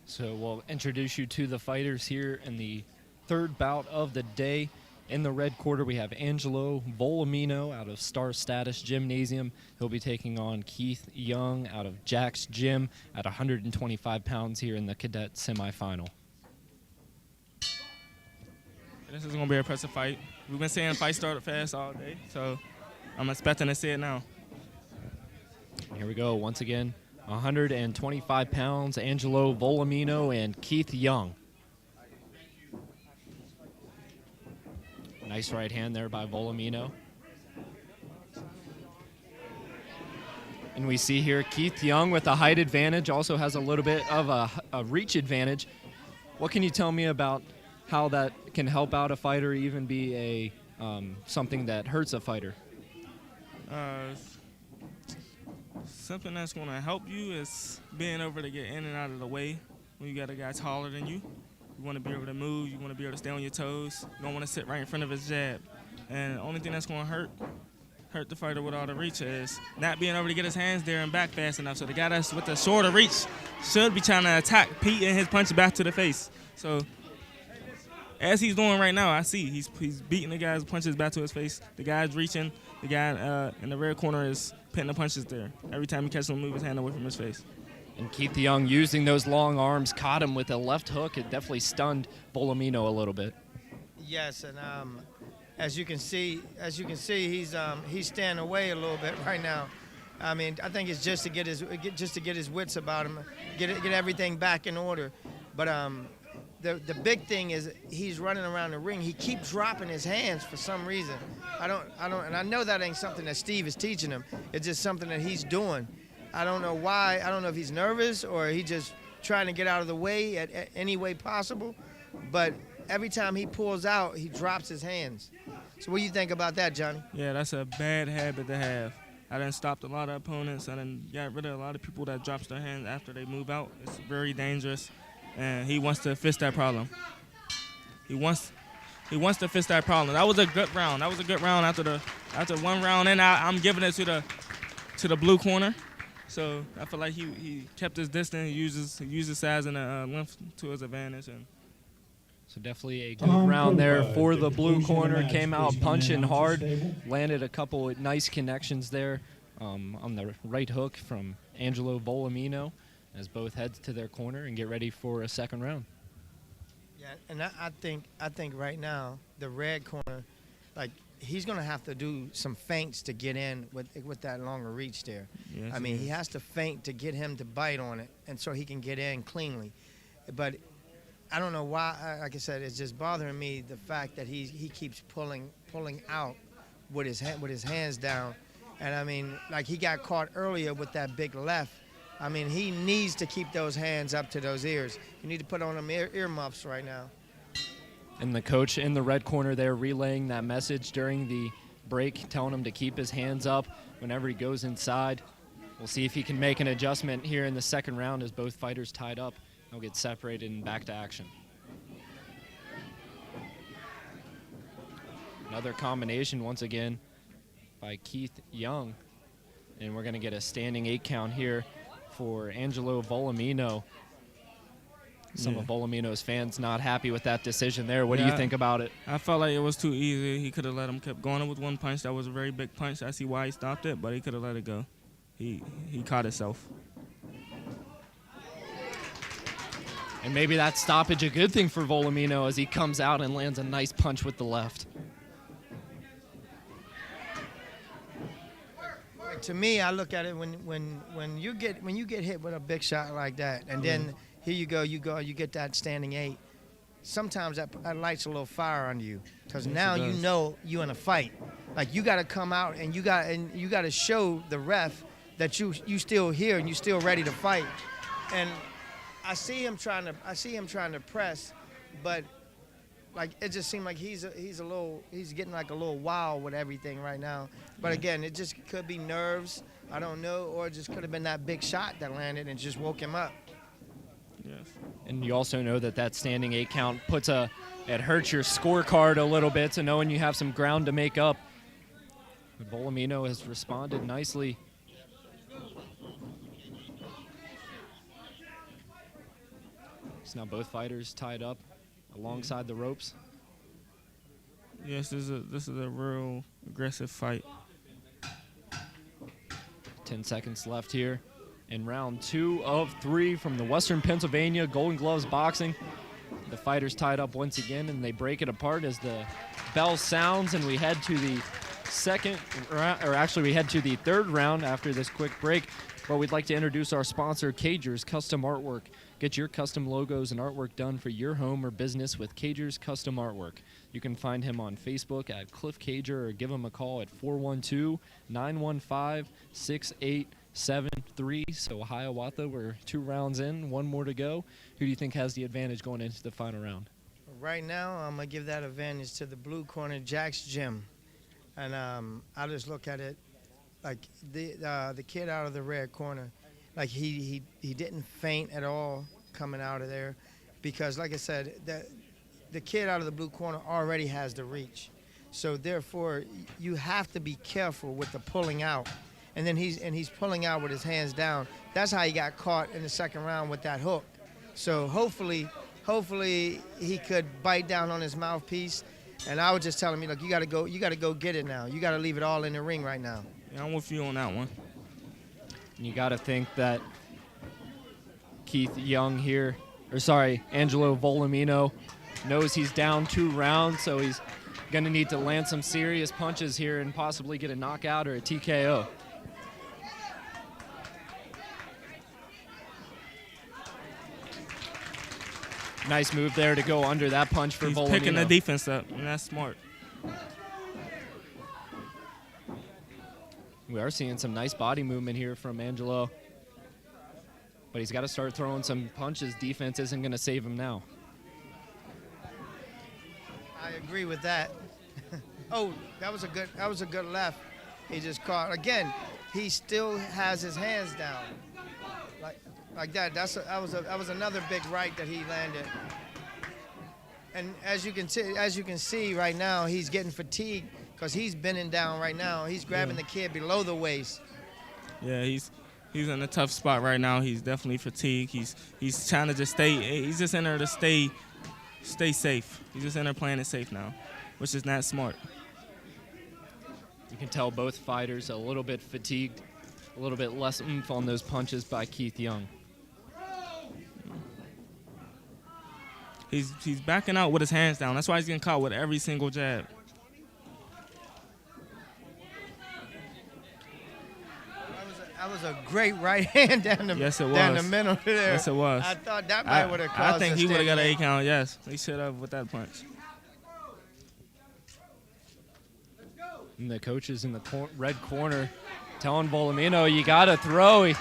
So we'll introduce you to the fighters here in the third bout of the day. In the red quarter, we have Angelo Volumino out of Star Status Gymnasium. He'll be taking on Keith Young out of Jack's Gym at 125 pounds here in the cadet semifinal. This is gonna be an impressive fight. We've been saying fight started fast all day, so I'm expecting to see it now. Here we go once again. 125 pounds, Angelo Volumino and Keith Young. Nice right hand there by Volumino. And we see here Keith Young with a height advantage, also has a little bit of a reach advantage. What can you tell me about how that can help out a fighter, or even be a something that hurts a fighter? Something that's going to help you is being able to get in and out of the way when you got a guy taller than you. You want to be able to move. You want to be able to stay on your toes. You don't want to sit right in front of his jab. And the only thing that's going to hurt the fighter with all the reach is not being able to get his hands there and back fast enough. So the guy that's with the shorter reach should be trying to attack Pete and his punch back to the face. So as he's doing right now, I see he's beating the guy's punches back to his face. The guy's reaching. The guy in the red corner is pitting the punches there. Every time he catches him, move his hand away from his face. And Keith Young using those long arms, caught him with a left hook. It definitely stunned Volumino a little bit. Yes, and as you can see, he's staying away a little bit right now. I mean, I think it's just to get his wits about him, get everything back in order. But the big thing is he's running around the ring. He keeps dropping his hands for some reason. I don't, and I know that ain't something that Steve is teaching him. It's just something that he's doing. I don't know why. I don't know if he's nervous or he just trying to get out of the way at any way possible. But every time he pulls out, he drops his hands. So what do you think about that, Johnny? Yeah, that's a bad habit to have. I done stopped a lot of opponents. I done got rid of a lot of people that drops their hands after they move out. It's very dangerous, and he wants to fix that problem. He wants to fix that problem. That was a good round. After one round in, I'm giving it to the blue corner. So I feel like he kept his distance. He uses size and length to his advantage. And so definitely a good round there for the blue corner. Came out punching hard, landed a couple of nice connections there on the right hook from Angelo Volumino as both heads to their corner and get ready for a second round. Yeah, and I think right now the red corner, like he's going to have to do some feints to get in with that longer reach there. Yes, I mean, he has to feint to get him to bite on it, and so he can get in cleanly. But I don't know why. Like I said, it's just bothering me the fact that he keeps pulling out with his hands down. And I mean, like he got caught earlier with that big left. I mean, he needs to keep those hands up to those ears. You need to put on them earmuffs right now. And the coach in the red corner there relaying that message during the break, telling him to keep his hands up whenever he goes inside. We'll see if he can make an adjustment here in the second round as both fighters tied up. They'll get separated and back to action. Another combination once again by Keith Young. And we're going to get a standing 8 count here for Angelo Volumino. Some of Volumino's fans not happy with that decision there. What do you think about it? I felt like it was too easy. He could have let him kept going with one punch. That was a very big punch. I see why he stopped it, but he could have let it go. He caught himself. And maybe that stoppage a good thing for Volumino as he comes out and lands a nice punch with the left. To me, I look at it when you get hit with a big shot like that, and then here you get that standing 8. Sometimes that lights a little fire under you, because now you know you're in a fight. Like you got to come out and you got to show the ref that you still here and you still ready to fight. And I see him trying to press, but like it just seemed like he's getting like a little wild with everything right now. But again, it just could be nerves. I don't know, or it just could have been that big shot that landed and just woke him up. Yes. And you also know that standing 8 count it hurts your scorecard a little bit, so knowing you have some ground to make up. But Volumino has responded nicely. So now both fighters tied up alongside the ropes. Yes, this is a real aggressive fight. 10 seconds left here in round 2 of 3 from the Western Pennsylvania Golden Gloves Boxing. The fighters tied up once again, and they break it apart as the bell sounds, and we head to the we head to the third round after this quick break. But we'd like to introduce our sponsor, Cagers Custom Artwork. Get your custom logos and artwork done for your home or business with Cagers Custom Artwork. You can find him on Facebook at Cliff Cager or give him a call at 412-915-6873. So Hiawatha, we're 2 rounds in, 1 more to go. Who do you think has the advantage going into the final round? Right now, I'm going to give that advantage to the blue corner, Jack's Gym. And I just look at it like the kid out of the red corner, like he didn't feint at all coming out of there, because like I said, the kid out of the blue corner already has the reach. So therefore, you have to be careful with the pulling out. And then he's pulling out with his hands down. That's how he got caught in the second round with that hook. So hopefully he could bite down on his mouthpiece. And I was just telling me, look, you got to go get it now. You got to leave it all in the ring right now. Yeah, I'm with you on that one. You got to think that Angelo Volumino knows he's down 2 rounds, so he's going to need to land some serious punches here and possibly get a knockout or a TKO. Nice move there to go under that punch for Volumino. He's picking the defense up, and that's smart. We are seeing some nice body movement here from Angelo. But he's got to start throwing some punches. Defense isn't going to save him now. I agree with that. Oh, that was a good left. He just caught. Again, he still has his hands down. Like that. That was another big right that he landed. And as you can see right now, he's getting fatigued because he's bending down right now. He's grabbing the kid below the waist. Yeah, he's in a tough spot right now. He's definitely fatigued. He's trying to just stay. He's just in there to stay safe. He's just in there playing it safe now, which is not smart. You can tell both fighters a little bit fatigued, a little bit less oomph on those punches by Keith Young. He's backing out with his hands down. That's why he's getting caught with every single jab. was a great right hand down the Yes, it down the was. middle there. Yes, it was. I thought that might would have caused I think a he would have got an standing 8 count. Yes, he should have with that punch. And the coaches in the red corner telling Volumino, you got to throw.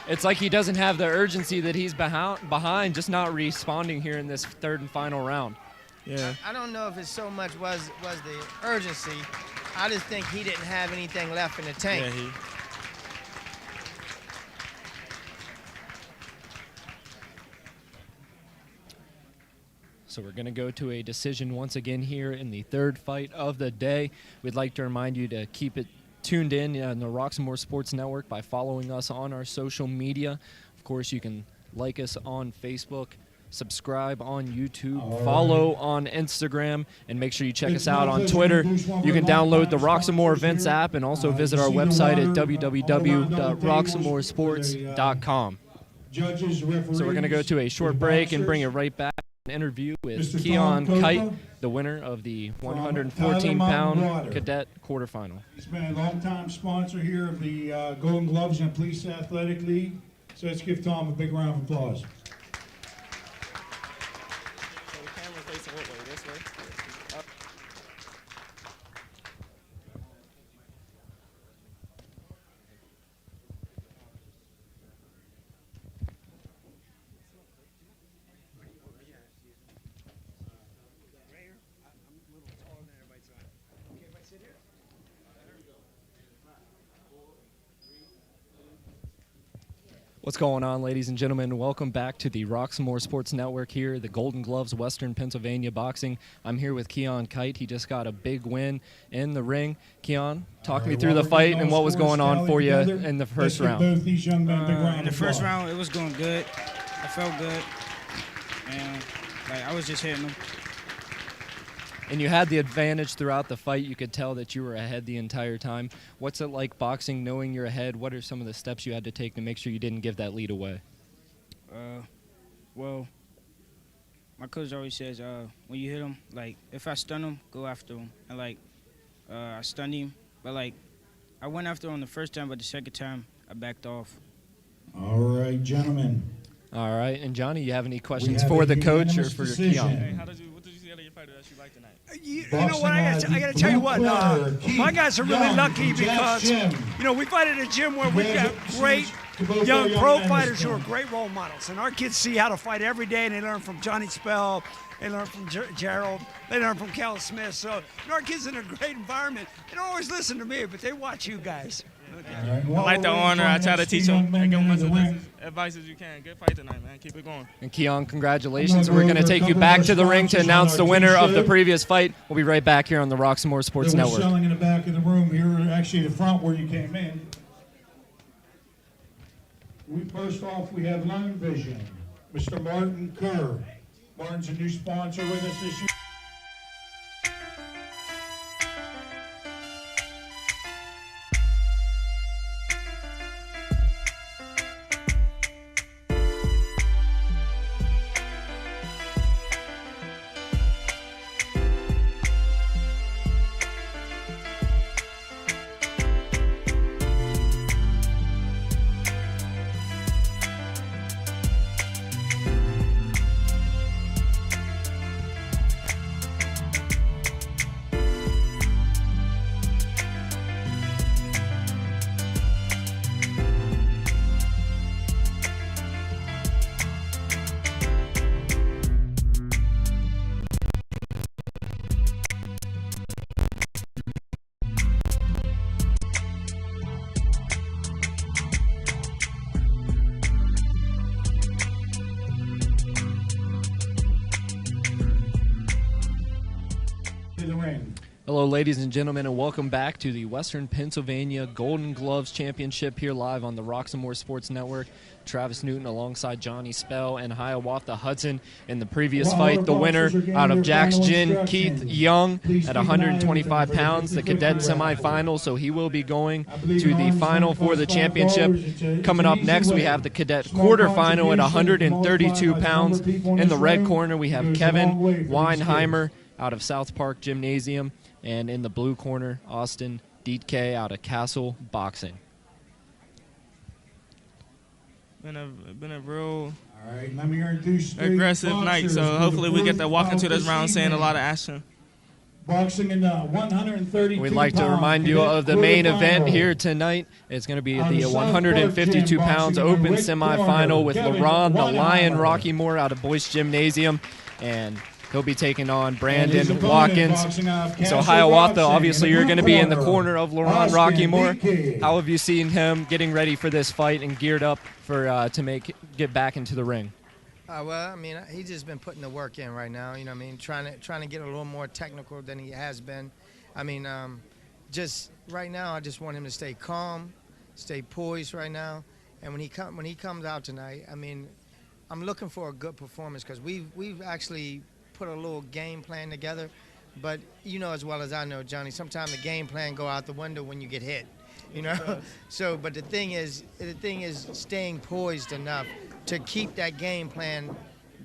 It's like he doesn't have the urgency that he's behind, just not responding here in this third and final round. Yeah. I don't know if it so much was the urgency. I just think he didn't have anything left in the tank. Yeah, So we're going to go to a decision once again here in the third fight of the day. We'd like to remind you to keep it tuned in on the Roxamore Sports Network by following us on our social media. Of course, you can like us on Facebook, subscribe on YouTube, follow on Instagram, and make sure you check us out on Twitter. You can download the Roxamore Events app and also visit our website at www.roxamoresports.com. So we're going to go to a short break and bring it right back. An interview with Keon Kite, the winner of the 114-pound cadet quarterfinal. He's been a long-time sponsor here of the Golden Gloves and Police Athletic League. So let's give Tom a big round of applause. So the camera facing what way? This way? What's going on, ladies and gentlemen? Welcome back to the Roxamore Sports Network here, the Golden Gloves, Western Pennsylvania Boxing. I'm here with Keon Kite. He just got a big win in the ring. Keon, talk me through the fight and what was going on for you in the first round. Both these young men, big round In the of first applause. round, it was going good. I felt good, and I was just hitting them. And you had the advantage throughout the fight. You could tell that you were ahead the entire time. What's it like boxing, knowing you're ahead? What are some of the steps you had to take to make sure you didn't give that lead away? Well, my coach always says, when you hit him, if I stun him, go after him. And I stunned him, but I went after him the first time, but the second time I backed off. All right, gentlemen. All right, and Johnny, you have any questions have for a the coach or unanimous for decision. Keon? Hey, what did you see out of your fighter that you liked tonight? You know what? I got to tell you what. My guys are really lucky because we fight at a gym where we've got great young pro fighters who are great role models, and our kids see how to fight every day, and they learn from Johnny Spell, they learn from Gerald, they learn from Cal Smith. So our kids in a great environment. They don't always listen to me, but they watch you guys. I like the honor. I try to teach them and give them as much advice as you can. Good fight tonight, man. Keep it going. And Keon, congratulations. We're going to take you back to the ring to announce the winner of the previous fight. We'll be right back here on the Roxamore Sports They were Network. selling in the back of the room here, actually the front where you came in. First off, we have Lone Vision, Mr. Martin Kerr. Martin's a new sponsor with us this year. Hello, ladies and gentlemen, and welcome back to the Western Pennsylvania Golden Gloves Championship here live on the Roxamore Sports Network. Travis Newton alongside Johnny Spell and Hiawatha Hudson in the previous fight. The winner out of Jack's Gin, Keith Young, at 125 pounds, the cadet semifinal, so he will be going to the final for the championship. Coming up next, we have the cadet quarterfinal at 132 pounds. In the red corner, we have Kevin Weinheimer out of South Park Gymnasium. And in the blue corner, Austin Dietke out of Castle Boxing. Been a real All right, let me introduce three aggressive night. boxers So for hopefully the we get fourth to walk into bout this round seeing a evening. lot of action. Boxing in the 132 We'd like to remind you of the main event here tonight. It's going to be the 152 pounds open semifinal with LaRon the Lion Rockymore out of Boyce Gymnasium, and he'll be taking on Brandon Watkins. So Hiawatha, obviously you're going to be in the corner of LaRon Rockymore. How have you seen him getting ready for this fight and geared up for to get back into the ring? Well, I mean, he's just been putting the work in right now. You know what I mean? Trying to get a little more technical than he has been. I mean, just right now, I just want him to stay calm, stay poised right now. And when he comes out tonight, I mean, I'm looking for a good performance because we've actually put a little game plan together. But you know as well as I know, Johnny, sometimes the game plan go out the window when you get hit. You know, so but the thing is staying poised enough to keep that game plan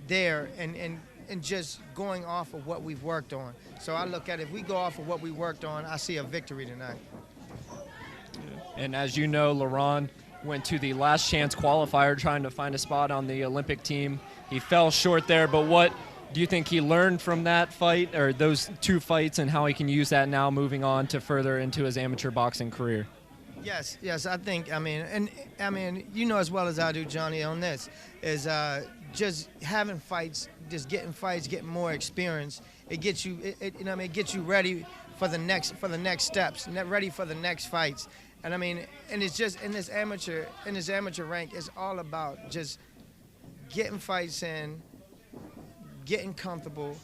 there and just going off of what we've worked on. So I look at it, if we go off of what we worked on, I see a victory tonight. And as you know, LaRon went to the last chance qualifier trying to find a spot on the Olympic team. He fell short there, but what do you think he learned from that fight or those two fights and how he can use that now moving on to further into his amateur boxing career? Yes, I think, I mean, you know as well as I do, Johnny, on this, is just having fights, just getting fights, getting more experience. It gets you, you know what I mean, it gets you ready for the next steps, ready for the next fights. And I mean, and it's just, in this amateur rank, it's all about just getting fights in, getting comfortable,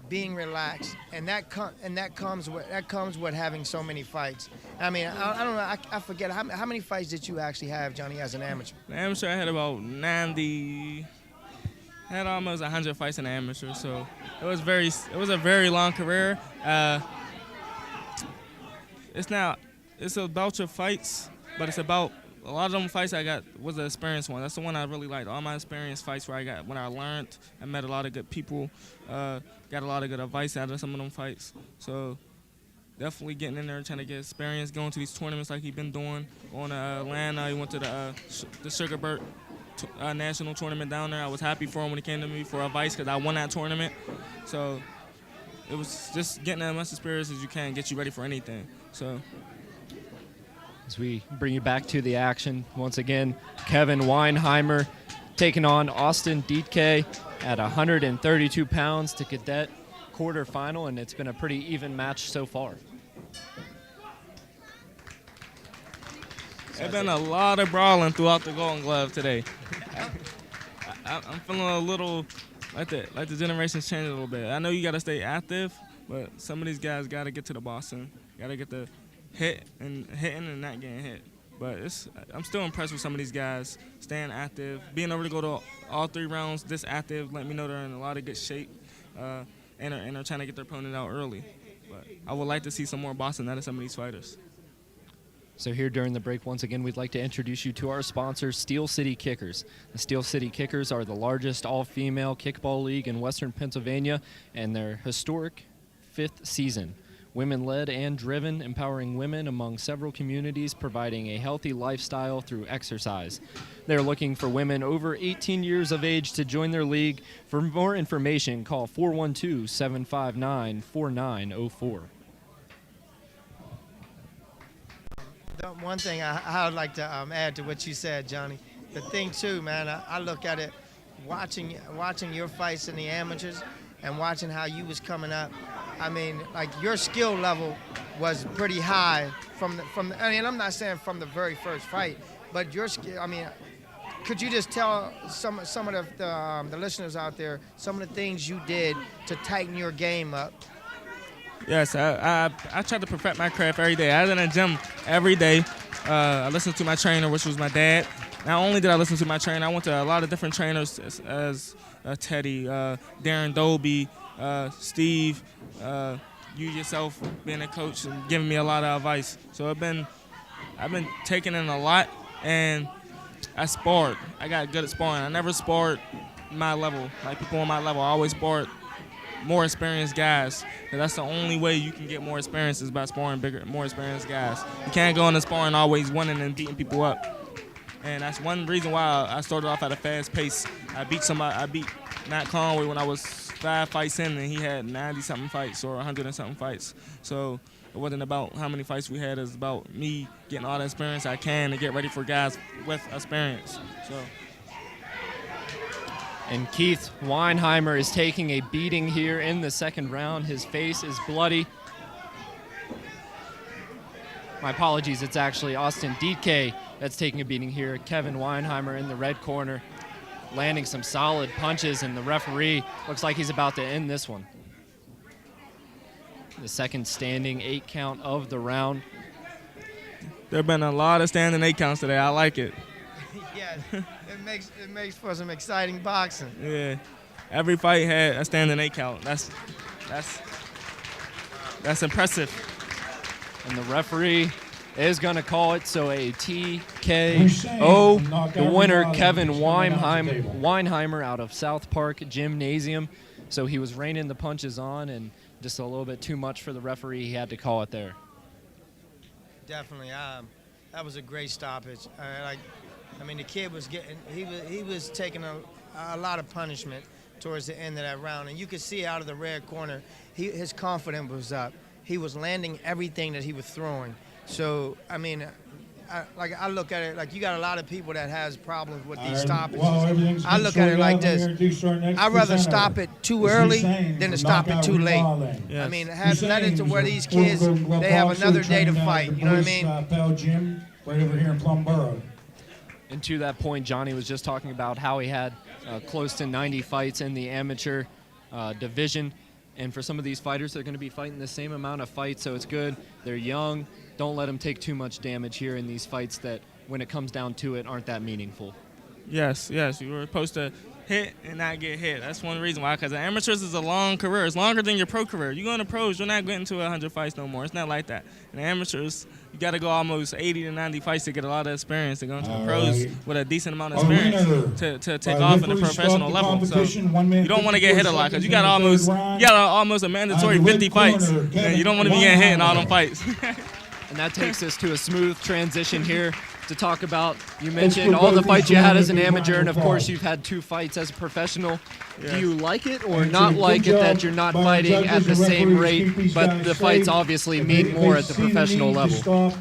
being relaxed, and that comes with having so many fights. I mean, I don't know. I forget how many fights did you actually have, Johnny, as an amateur? The amateur, I had about 90. I had almost 100 fights in the amateur, so it was a very long career. It's about your fights, but it's about a lot of them fights I got was the experience one. That's the one I really liked. All my experience fights when I learned, I met a lot of good people, got a lot of good advice out of some of them fights. So definitely getting in there and trying to get experience, going to these tournaments like he's been doing. Going to Atlanta, he went to the Sugarbird national tournament down there. I was happy for him when he came to me for advice because I won that tournament. So it was just getting as much experience as you can, get you ready for anything. So. As we bring you back to the action, once again, Kevin Weinheimer taking on Austin Dietke at 132 pounds to cadet quarterfinal, and it's been a pretty even match so far. There's been a lot of brawling throughout the Golden Glove today. I'm feeling a little like the generations changed a little bit. I know you got to stay active, but some of these guys got to get to the Boston, got to get the hitting and not getting hit. But I'm still impressed with some of these guys staying active, being able to go to all 3 rounds this active, let me know they're in a lot of good shape, and are trying to get their opponent out early. But I would like to see some more Boston out of some of these fighters. So here during the break, once again, we'd like to introduce you to our sponsor, Steel City Kickers. The Steel City Kickers are the largest all-female kickball league in Western Pennsylvania, and their historic 5th season. Women-led and driven, empowering women among several communities, providing a healthy lifestyle through exercise. They're looking for women over 18 years of age to join their league. For more information, call 412-759-4904. One thing I would like to add to what you said, Johnny. The thing too, man, I look at it, watching your fights in the amateurs and watching how you was coming up. I mean, like your skill level was pretty high from the. I mean, I'm not saying from the very first fight, but your skill. I mean, could you just tell some of the listeners out there some of the things you did to tighten your game up? Yes, I try to perfect my craft every day. I was in the gym every day. I listened to my trainer, which was my dad. Not only did I listen to my trainer, I went to a lot of different trainers as Teddy, Darren Dolby, Steve, you yourself being a coach and giving me a lot of advice. So I've been taking in a lot, and I sparred. I got good at sparring. I never sparred my level, like people on my level. I always sparred more experienced guys. And that's the only way you can get more experience is by sparring more experienced guys. You can't go into sparring always winning and beating people up. And that's one reason why I started off at a fast pace. I beat Matt Conway when I was 5 fights in, and he had 90-something fights or 100-something fights. So it wasn't about how many fights we had. It's about me getting all the experience I can to get ready for guys with experience. So. And Keith Weinheimer is taking a beating here in the second round. His face is bloody. My apologies, it's actually Austin Dietke that's taking a beating here. Kevin Weinheimer in the red corner, landing some solid punches, and the referee looks like he's about to end this one. The second standing 8 count of the round. There have been a lot of standing 8 counts today. I like it. Yeah, it makes for some exciting boxing. Yeah, every fight had a standing 8 count. That's impressive. And the referee is going to call it, so a TKO. The winner, Kevin Weinheimer out of South Park Gymnasium. So he was raining the punches on, and just a little bit too much for the referee. He had to call it there. Definitely. That was a great stoppage. I mean, the kid was he was taking a lot of punishment towards the end of that round, and you could see out of the red corner, his confidence was up. He was landing everything that he was throwing. So, I mean, I look at it like you got a lot of people that has problems with these stoppages. I look at it like this. I'd rather stop it too early than to stop it too late. Yes. I mean, it has nothing to where these kids, they have another day to fight. You know what I mean? Pell Gym right over here in Plum Borough. And to that point, Johnny was just talking about how he had close to 90 fights in the amateur division. And for some of these fighters, they're going to be fighting the same amount of fights, so it's good. They're young. Don't let them take too much damage here in these fights that, when it comes down to it, aren't that meaningful. Yes. You were supposed to hit and not get hit. That's one reason why, because the amateurs is a long career. It's longer than your pro career. You go into pros, you're not getting to 100 fights no more. It's not like that. In the amateurs, you got to go almost 80 to 90 fights to get a lot of experience to go into the pros with a decent amount of experience to take off in the professional level. So you don't want to get hit a lot because you got almost a mandatory 50 fights. And you don't want to be getting hit in all them fights. And that takes us to a smooth transition here to talk about, you mentioned all the fights you had as an amateur, and of course you've had 2 fights as a professional. Yes. Do you like it or not like it that you're not fighting at the same rate, but the fights obviously mean more at the professional level?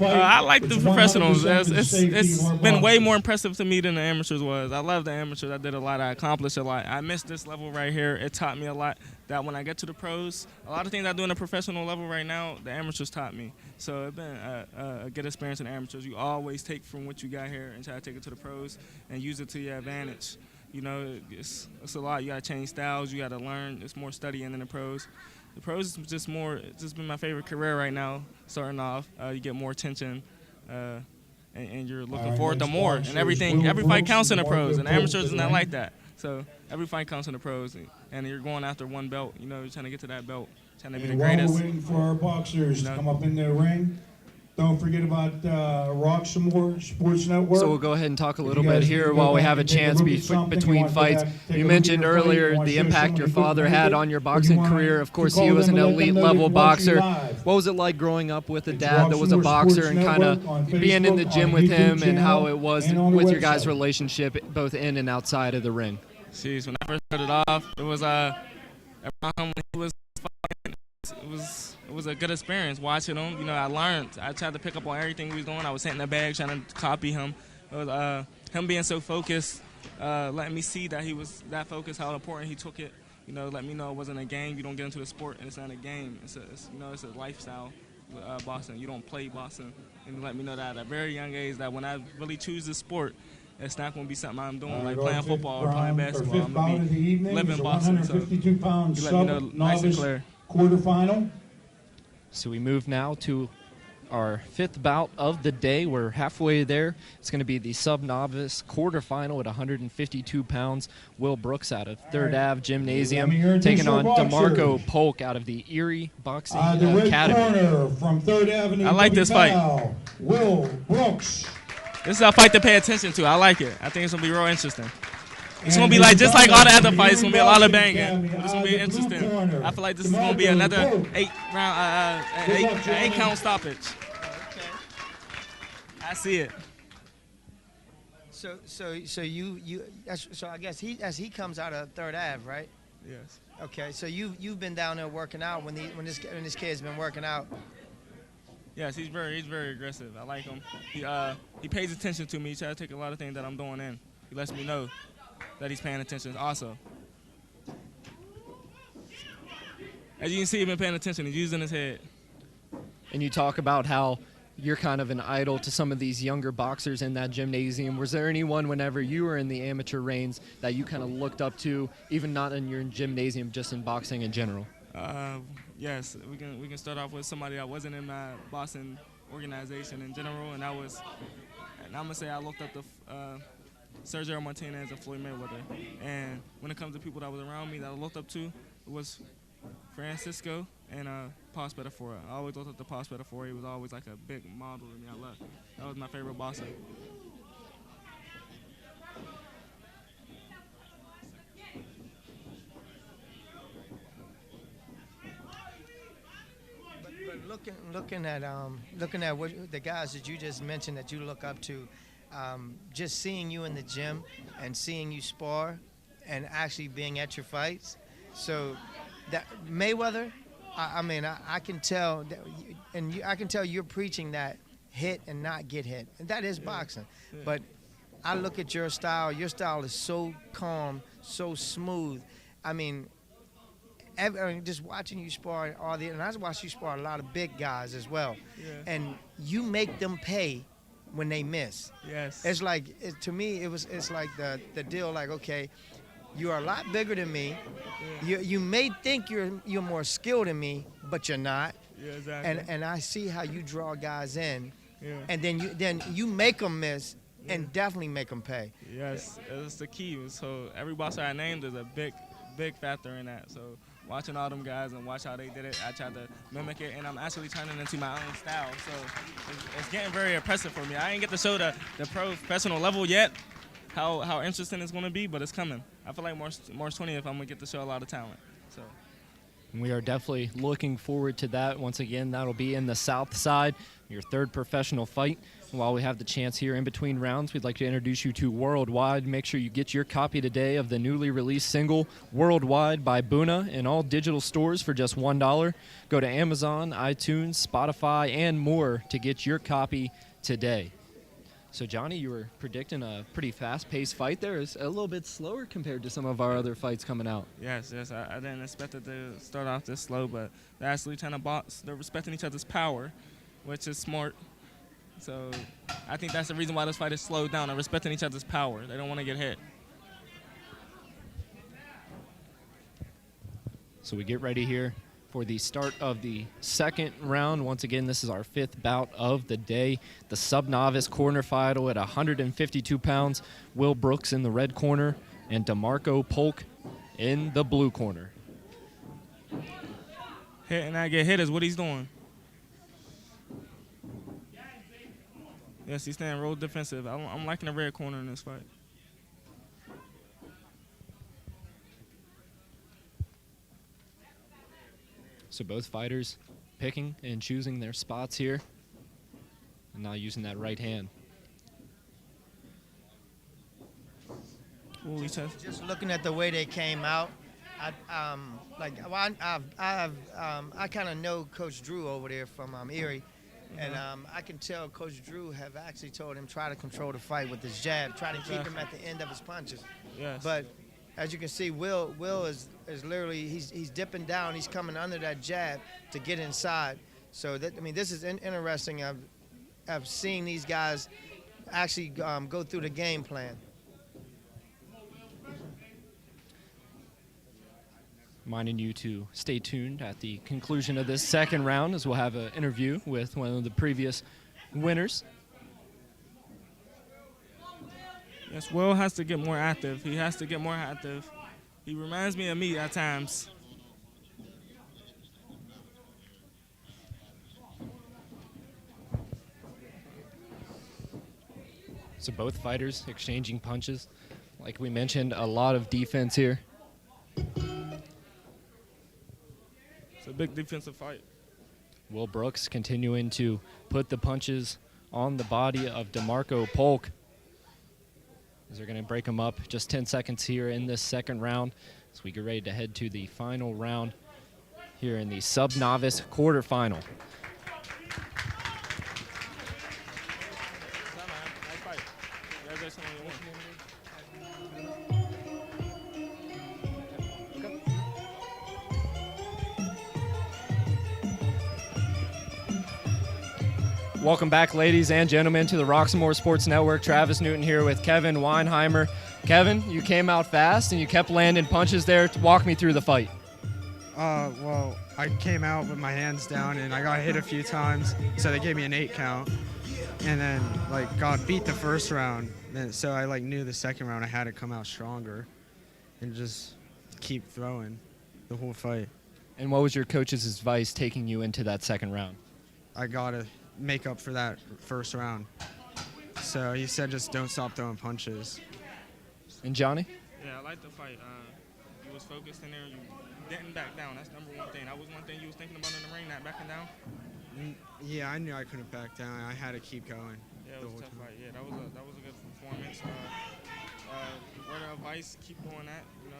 I like the professionals. It's been way more impressive to me than the amateurs was. I love the amateurs. I did a lot. I accomplished a lot. I missed this level right here. It taught me a lot that when I get to the pros, a lot of things I do in the professional level right now, the amateurs taught me. So it's been a good experience in the amateurs. You always take from what you got here and try to take it to the pros and use it to your advantage. You know, it's a lot. You got to change styles. You got to learn. It's more studying than the pros. The pros is just more. It's just been my favorite career right now. Starting off, you get more attention, and you're looking forward to more. And everything, every fight counts in the pros. And the amateurs is not like that. So every fight counts in the pros, and you're going after one belt. You know, you're trying to get to that belt, trying to be the greatest. While we're waiting for our boxers to come up in their ring, don't forget about Rock Some More Sports Network. So we'll go ahead and talk a little bit here while we have a chance between fights. You mentioned earlier the impact your father had on your boxing career. Of course, he was an elite level boxer. What was it like growing up with a dad that was a boxer and kind of being in the gym with him, and how it was with your guys' relationship both in and outside of the ring? Jeez, when I first started off, it was around when he was fighting, it was a good experience watching him. You know, I learned. I tried to pick up on everything he was doing. I was hitting the bag, trying to copy him. It was him being so focused, letting me see that he was that focused, how important he took it. You know, let me know it wasn't a game. You don't get into the sport, and it's not a game. It's a lifestyle. Boxing. You don't play boxing. And let me know that at a very young age that when I really choose this sport, it's not going to be something I'm doing like playing football or playing basketball. I'm going to be living boxing. So you let me know nice and clear. Quarterfinal. So we move now to our 5th bout of the day. We're halfway there. It's going to be the sub-novice quarterfinal at 152 pounds. Will Brooks out of 3rd Ave Gymnasium taking on DeMarco Polk out of the Erie Boxing Academy. Corner from 3rd Avenue. I like this fight. Will Brooks. This is a fight to pay attention to. I like it. I think it's going to be real interesting. It's going to be like just like all the other fights. It's going to be a lot of banging. But it's going to be interesting. I feel like this is going to be another 8 count stoppage. I see it. So I guess he comes out of Third Ave, right? Yes. Okay, so you've been down there working out when this kid's been working out. Yes, he's very aggressive. I like him. He pays attention to me. He tries to take a lot of things that I'm doing in. He lets me know that he's paying attention also. As you can see, he's been paying attention. He's using his head. And you talk about how you're kind of an idol to some of these younger boxers in that gymnasium. Was there anyone whenever you were in the amateur reigns that you kind of looked up to, even not in your gymnasium, just in boxing in general? Yes, we can start off with somebody that wasn't in my boxing organization in general, and I'm gonna say I looked up to Sergio Martinez and Floyd Mayweather. And when it comes to people that was around me that I looked up to, it was Francisco and Paz Petafora. I always looked up to Paz Petafora. He was always like a big model to me. That was my favorite boxer. But looking at what the guys that you just mentioned that you look up to, just seeing you in the gym and seeing you spar and actually being at your fights. So that Mayweather, I can tell, I can tell you're preaching that hit and not get hit, and that is boxing. Yeah. But I look at your style. Your style is so calm, so smooth. Just watching you spar and I watch you spar a lot of big guys as well. Yeah. And you make them pay when they miss. Yes. It's like to me, it's like the deal. Like, okay, you are a lot bigger than me. Yeah. You may think you're more skilled than me, but you're not. Yeah, exactly. And I see how you draw guys in, yeah. And then you make them miss, yeah. And definitely make them pay. Yes, that's the key. So every boxer I named is a big factor in that. So watching all them guys and watch how they did it, I tried to mimic it, and I'm actually turning it into my own style. So it's getting very impressive for me. I ain't get to show the professional level yet, how interesting it's going to be, but it's coming. I feel like March 20th, I'm going to get to show a lot of talent. So we are definitely looking forward to that. Once again, that'll be in the South Side, your third professional fight. While we have the chance here in between rounds, we'd like to introduce you to Worldwide. Make sure you get your copy today of the newly released single, Worldwide by Buna, in all digital stores for just $1. Go to Amazon, iTunes, Spotify, and more to get your copy today. So, Johnny, you were predicting a pretty fast-paced fight there. It's a little bit slower compared to some of our other fights coming out. Yes. I didn't expect it to start off this slow, but they're actually trying to box. They're respecting each other's power, which is smart. So I think that's the reason why this fight is slowed down. They're respecting each other's power. They don't want to get hit. So we get ready here for the start of the second round. Once again, this is our fifth bout of the day. The sub-novice corner final at 152 pounds. Will Brooks in the red corner and DeMarco Polk in the blue corner. Hit and I get hit is what he's doing. Yes, he's staying real defensive. I'm liking the red corner in this fight. So both fighters picking and choosing their spots here and now using that right hand. Ooh, just looking at the way they came out, I kind of know Coach Drew over there from Erie. And I can tell Coach Drew have actually told him try to control the fight with his jab, try to keep him at the end of his punches. Yes. But as you can see, Will is literally he's dipping down, he's coming under that jab to get inside. So this is interesting. I've seen these guys actually go through the game plan. Reminding you to stay tuned at the conclusion of this second round as we'll have an interview with one of the previous winners. Yes, Will has to get more active. He has to get more active. He reminds me of me at times. So both fighters exchanging punches. Like we mentioned, a lot of defense here. It's a big defensive fight. Will Brooks continuing to put the punches on the body of DeMarco Polk. as they're going to break them up. Just 10 seconds here in this second round as we get ready to head to the final round here in the sub-novice quarterfinal. Welcome back, ladies and gentlemen, to the Roxamore Sports Network. Travis Newton here with Kevin Weinheimer. Kevin, you came out fast and you kept landing punches there. Walk me through the fight. Well, I came out with my hands down and I got hit a few times, so they gave me an 8 count. And then, got beat the first round. So I, knew the second round I had to come out stronger and just keep throwing the whole fight. And what was your coach's advice taking you into that second round? I got to make up for that first round. So he said just don't stop throwing punches. And Johnny? Yeah, I like the fight. You was focused in there. You didn't back down. That's number one thing. That was one thing you was thinking about in the ring, not backing down? Yeah, I knew I couldn't back down. I had to keep going. Yeah, it was a tough fight. Yeah, that was a good performance. Word of advice, keep doing that, and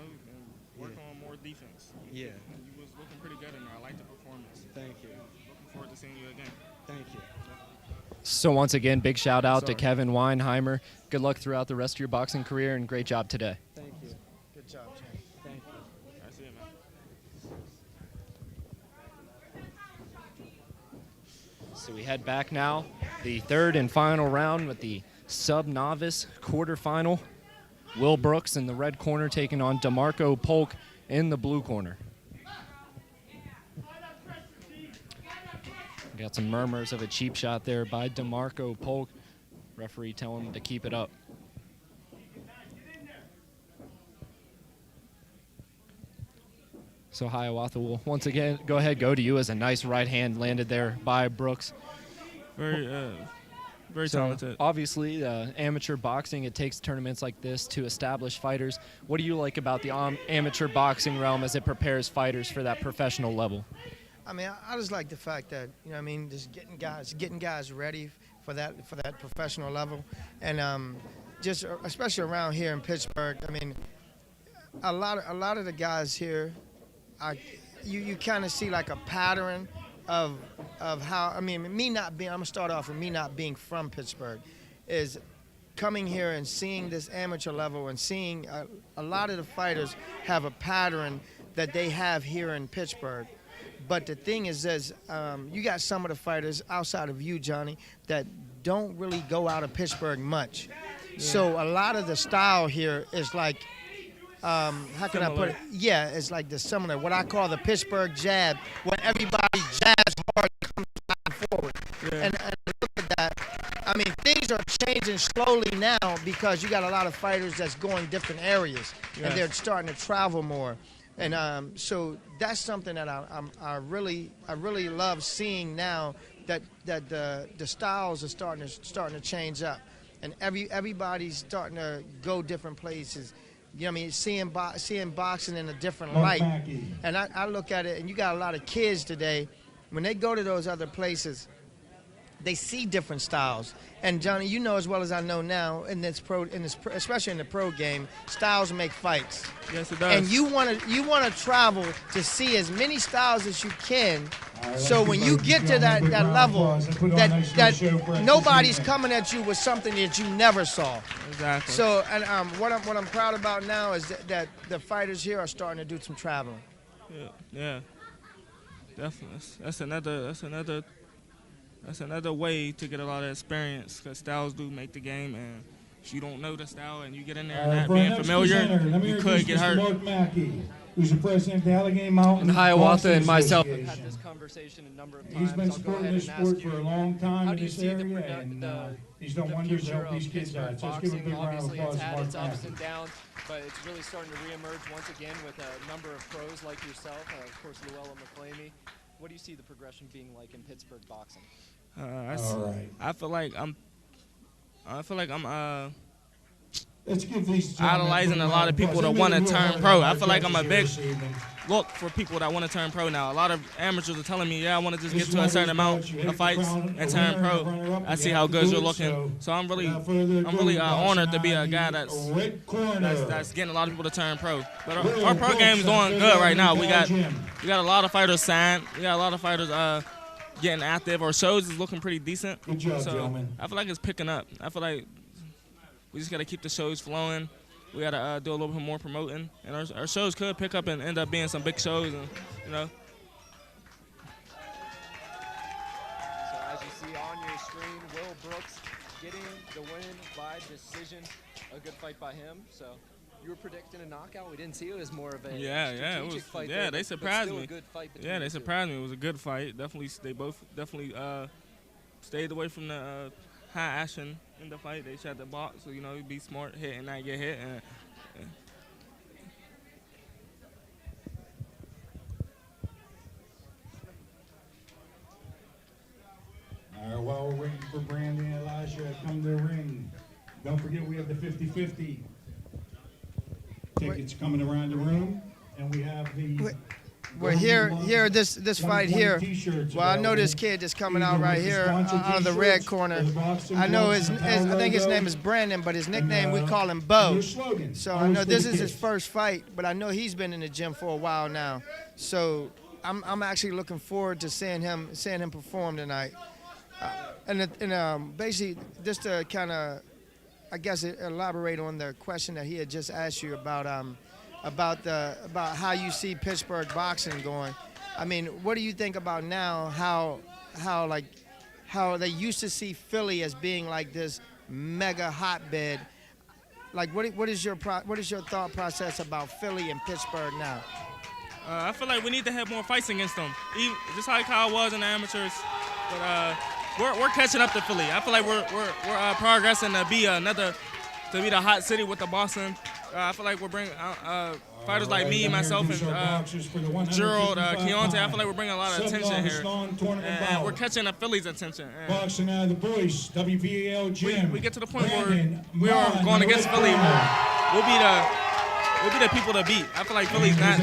work on more defense. Yeah. You was looking pretty good in there. I like the performance. Thank you. Looking forward to seeing you again. Thank you. So once again, big shout out to Kevin Weinheimer. Good luck throughout the rest of your boxing career, and great job today. Thank you. Good job, Chad. Thank you. I see it, man. So we head back now, the third and final round with the sub-novice quarterfinal. Will Brooks in the red corner taking on DeMarco Polk in the blue corner. Got some murmurs of a cheap shot there by DeMarco Polk. Referee telling him to keep it up. So Hiawatha will once again go to you as a nice right hand landed there by Brooks. Very So talented. obviously, amateur boxing, it takes tournaments like this to establish fighters. What do you like about the amateur boxing realm as it prepares fighters for that professional level? I mean, I just like the fact that, just getting guys ready for that professional level. And just especially around here in Pittsburgh, I mean, a lot of the guys here, you kind of see like a pattern of how, I'm gonna start off with me not being from Pittsburgh, is coming here and seeing this amateur level and seeing a lot of the fighters have a pattern that they have here in Pittsburgh. But the thing is you got some of the fighters outside of you, Johnny, that don't really go out of Pittsburgh much. Yeah. So a lot of the style here is like, how can I put it? Yeah, it's like the similar, what I call the Pittsburgh jab, where everybody jabs hard and comes back and forward. Yeah. And look at that. I mean, things are changing slowly now because you got a lot of fighters that's going different areas, and they're starting to travel more. And so that's something that I really love seeing now, that the styles are starting to change up, and everybody's starting to go different places. Seeing boxing in a different light. And I look at it, and you got a lot of kids today, when they go to those other places, they see different styles. And Johnny, you know as well as I know now, especially in the pro game, styles make fights. Yes, it does. And you want to travel to see as many styles as you can. So when you get to that level, that nobody's coming at you with something that you never saw. Exactly. So and what I'm proud about now is that the fighters here are starting to do some traveling. Yeah. Definitely. That's another way to get a lot of experience, because styles do make the game, and if you don't know the style and you get in there and not being familiar, you could get hurt. Mark Mackey, who's the president of the Allegheny Mountain And Hiawatha and myself have Association. had this conversation a number of times. He's been I'll go supporting ahead this and sport ask you, for a long time how in do you this see area, and he's done the wonders to future help these of kids out. Pittsburgh So let's give a boxing? big round of Obviously, applause it's to had Mark its ups Mackey. and downs, but it's really starting to reemerge once again with a number of pros like yourself, of course, Llewellyn McClamey. What do you see the progression being like in Pittsburgh boxing? All right. I feel like I'm Let's give these idolizing a lot of people that want to turn pro. I feel like I'm a big look for people that want to turn pro now. A lot of amateurs are telling me, yeah, I want to just get to a certain amount of fights and turn pro. I see how good you're looking, so I'm really honored to be a guy that's getting a lot of people to turn pro. But our pro game is doing good right now. We got a lot of fighters signed. We got a lot of fighters getting active. Our shows is looking pretty decent. Good job, so gentlemen. I feel like it's picking up. I feel like we just got to keep the shows flowing. We got to do a little bit more promoting. And our shows could pick up and end up being some big shows, and, you know. So as you see on your screen, Will Brooks getting the win by decision. A good fight by him. So you were predicting a knockout. We didn't see it. It was more of a strategic fight. Yeah, they surprised me. A good fight between yeah, they the two. surprised me. It was a good fight. They both definitely stayed away from the high action in the fight. They shot the box, so, you know, be smart, hit and not get hit. All right, while we're waiting for Brandon and Elijah to come to the ring, don't forget we have the 50-50 tickets coming around the room, and we have the. We're here, this fight here. Well, I know this kid that's coming out right here out of the red corner. I know I think his name is Brandon, but his nickname we call him Bo. So I know this is his first fight, but I know he's been in the gym for a while now. So I'm actually looking forward to seeing him perform tonight. And basically, just to kind of, I guess, elaborate on the question that he had just asked you about how you see Pittsburgh boxing going. I mean, what do you think about now? How they used to see Philly as being like this mega hotbed. Like, what is your thought process about Philly and Pittsburgh now? I feel like we need to have more fights against them, just like how it was in the amateurs. But we're catching up to Philly. I feel like we're progressing to be the hot city with the Boston. I feel like we're bringing fighters like me, myself, and Gerald, Keontae. I feel like we're bringing a lot of attention here, and we're catching the Philly's attention. Boxing out of the boys, WBAL gym. We get to the point where we are going against Philly. We'll be the people to beat. I feel like Philly's not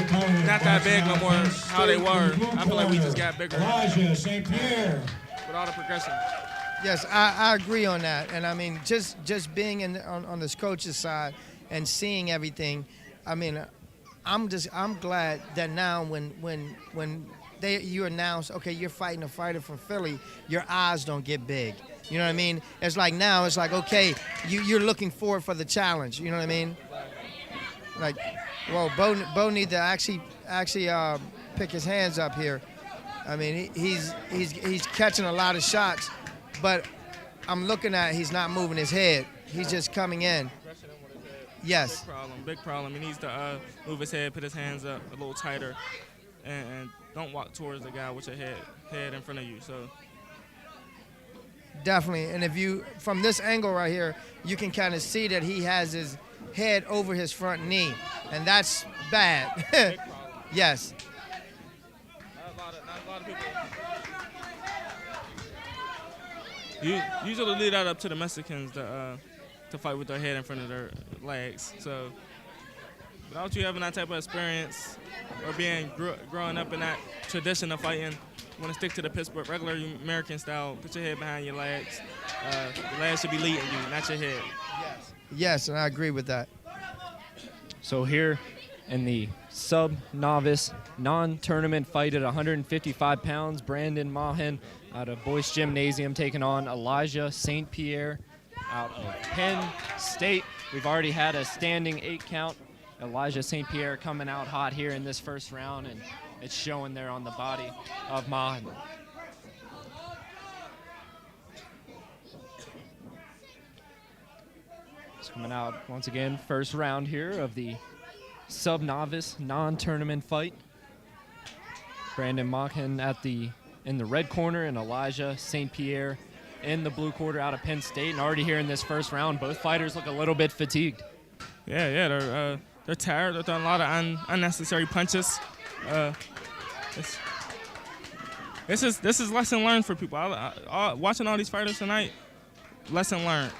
that big no more how they were. I feel like we just got bigger. Elijah St. Pierre. With all the progression. Yes, I agree on that. And I mean, just being on this coach's side and seeing everything, I mean, I'm glad that now when you announce, okay, you're fighting a fighter from Philly, your eyes don't get big. You know what I mean? It's like now, it's like, okay, you're looking forward for the challenge. You know what I mean? Like, well, Bo need to actually pick his hands up here. I mean, he's catching a lot of shots, but I'm looking at he's not moving his head. He's just coming in. Yes. Big problem. He needs to move his head, put his hands up a little tighter, and don't walk towards the guy with your head in front of you. So. Definitely, and from this angle right here, you can kind of see that he has his head over his front knee, and that's bad. Yes. Not a lot of people. Usually leave that up to the Mexicans to fight with their head in front of their legs. So without you having that type of experience or being growing up in that tradition of fighting, you want to stick to the Pittsburgh regular American style. Put your head behind your legs. Your legs should be leading you, not your head. Yes, and I agree with that. So here in the sub-novice non-tournament fight at 155 pounds, Brandon Mahan out of Boyce Gymnasium taking on Elijah St. Pierre out of Penn State. We've already had a standing 8 count. Elijah St. Pierre coming out hot here in this first round, and it's showing there on the body of Mahan. It's coming out once again, first round here of the sub-novice non-tournament fight. Brandon Mahan in the red corner, and Elijah St. Pierre in the blue quarter out of Penn State. And already here in this first round, both fighters look a little bit fatigued. Yeah, they're tired. They're throwing a lot of unnecessary punches. This is lesson learned for people. Watching all these fighters tonight, lesson learned.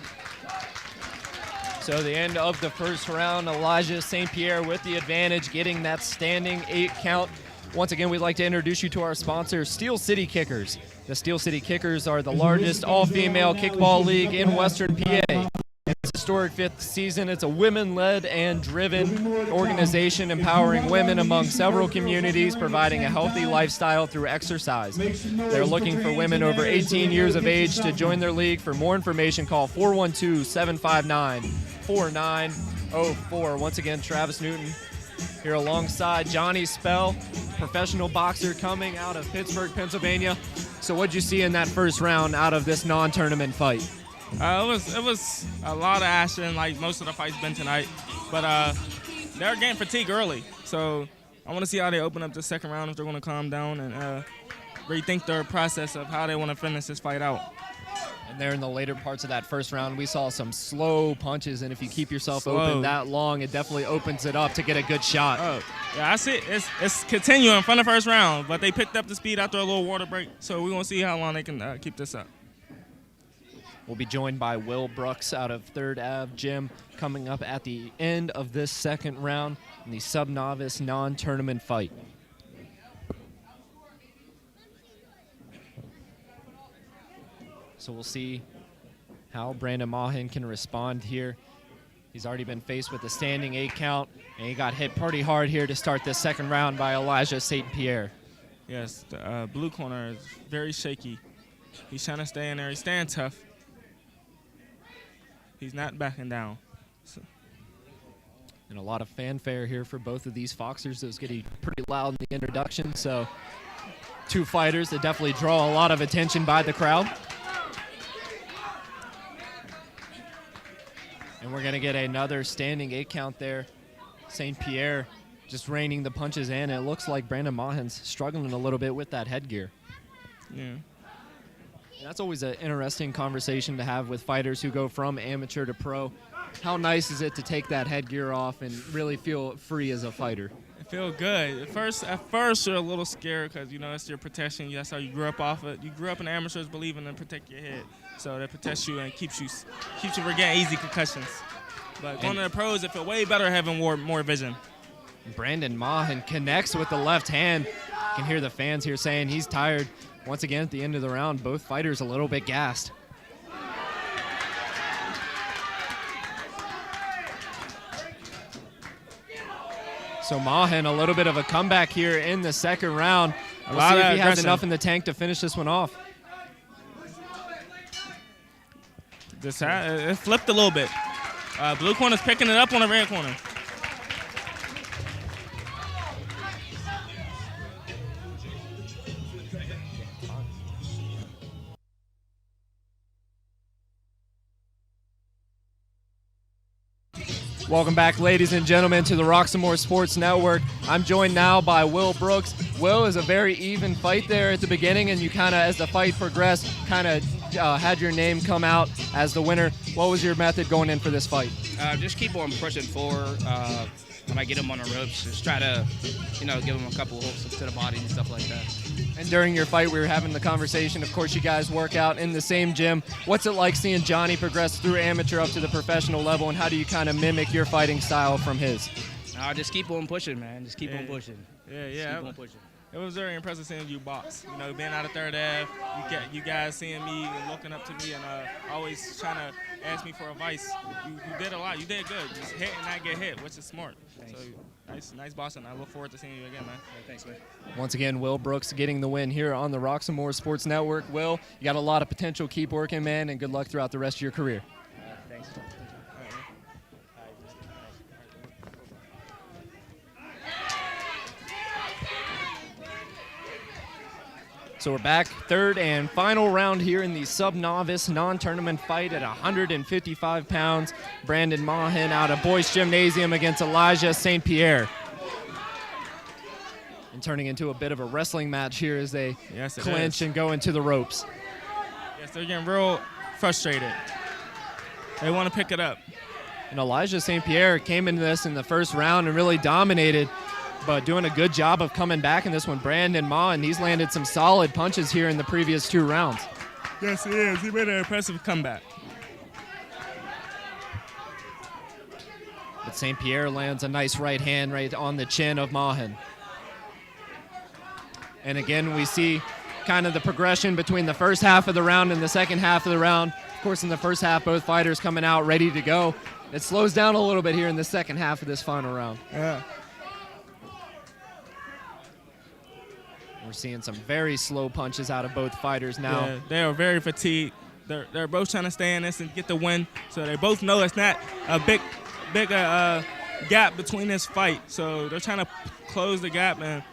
So the end of the first round, Elijah St. Pierre with the advantage, getting that standing 8 count. Once again, we'd like to introduce you to our sponsor, Steel City Kickers. The Steel City Kickers are the largest all-female kickball league in Western PA. It's historic 5th season. It's a women-led and driven organization empowering women among several communities, providing a healthy lifestyle through exercise. They're looking for women over 18 years of age to join their league. For more information, call 412-759-4904. Once again, Travis Newton here alongside Johnny Spell, professional boxer coming out of Pittsburgh, Pennsylvania. So what'd you see in that first round out of this non-tournament fight? It was a lot of action, like most of the fights been tonight. But they're getting fatigued early, so I want to see how they open up the second round, if they're going to calm down and rethink their process of how they want to finish this fight out. And there in the later parts of that first round, we saw some slow punches, and if you keep yourself open that long, it definitely opens it up to get a good shot. Oh, yeah, I see. It's continuing from the first round, but they picked up the speed after a little water break, so we're going to see how long they can keep this up. We'll be joined by Will Brooks out of 3rd Ave Gym coming up at the end of this second round in the sub-novice non-tournament fight. So we'll see how Brandon Mahin can respond here. He's already been faced with a standing 8 count, and he got hit pretty hard here to start this second round by Elijah St. Pierre. Yes, the blue corner is very shaky. He's trying to stay in there. He's staying tough. He's not backing down. So. And a lot of fanfare here for both of these Foxers. It was getting pretty loud in the introduction, so 2 fighters that definitely draw a lot of attention by the crowd. And we're going to get another standing 8 count there. St. Pierre just raining the punches in. It looks like Brandon Mahin's struggling a little bit with that headgear. Yeah. That's always an interesting conversation to have with fighters who go from amateur to pro. How nice is it to take that headgear off and really feel free as a fighter? It feels good. At first you're a little scared because, you know, it's your protection. That's how you grew up off it. You grew up in the amateurs believing to protect your head. So that protects you and keeps you from getting easy concussions. But going to the pros, it feels way better having more vision. Brandon Mahin connects with the left hand. You can hear the fans here saying he's tired. Once again, at the end of the round, both fighters a little bit gassed. So Mahin, a little bit of a comeback here in the second round. We'll see if he has enough in the tank to finish this one off. It flipped a little bit. Blue corner's picking it up on the red corner. Welcome back, ladies and gentlemen, to the Roxamore Sports Network. I'm joined now by Will Brooks. Will, is a very even fight there at the beginning, and you kind of, as the fight progressed, kind of had your name come out as the winner. What was your method going in for this fight? Just keep on pushing forward. When I get him on the ropes, just try to, give him a couple hooks to the body and stuff like that. And during your fight, we were having the conversation. Of course, you guys work out in the same gym. What's it like seeing Johnny progress through amateur up to the professional level, and how do you kind of mimic your fighting style from his? Just keep on pushing, man. Just keep on pushing. Yeah. Just keep on pushing. It was very impressive seeing you box. Being out of 3rd Ave, you guys seeing me and looking up to me and always trying to ask me for advice. You did a lot. You did good. Just hit and not get hit, which is smart. Thanks. So nice boxing. I look forward to seeing you again, man. Thanks, man. Once again, Will Brooks getting the win here on the Roxamore Sports Network. Will, you got a lot of potential. Keep working, man, and good luck throughout the rest of your career. Thanks. So we're back, 3rd and final round here in the sub-novice non-tournament fight at 155 pounds. Brandon Mahin out of Boyce Gymnasium against Elijah St. Pierre. And turning into a bit of a wrestling match here as they clinch and go into the ropes. Yes, they're getting real frustrated. They want to pick it up. And Elijah St. Pierre came into this in the first round and really dominated, but doing a good job of coming back in this one. Brandon Mahin, he's landed some solid punches here in the previous 2 rounds. Yes, he is. He made an impressive comeback. But St. Pierre lands a nice right hand right on the chin of Mahan. And again, we see kind of the progression between the first half of the round and the second half of the round. Of course, in the first half, both fighters coming out ready to go. It slows down a little bit here in the second half of this final round. Yeah. We're seeing some very slow punches out of both fighters now. Yeah, they are very fatigued. They're both trying to stay in this and get the win. So they both know it's not a big gap between this fight. So they're trying to close the gap, man.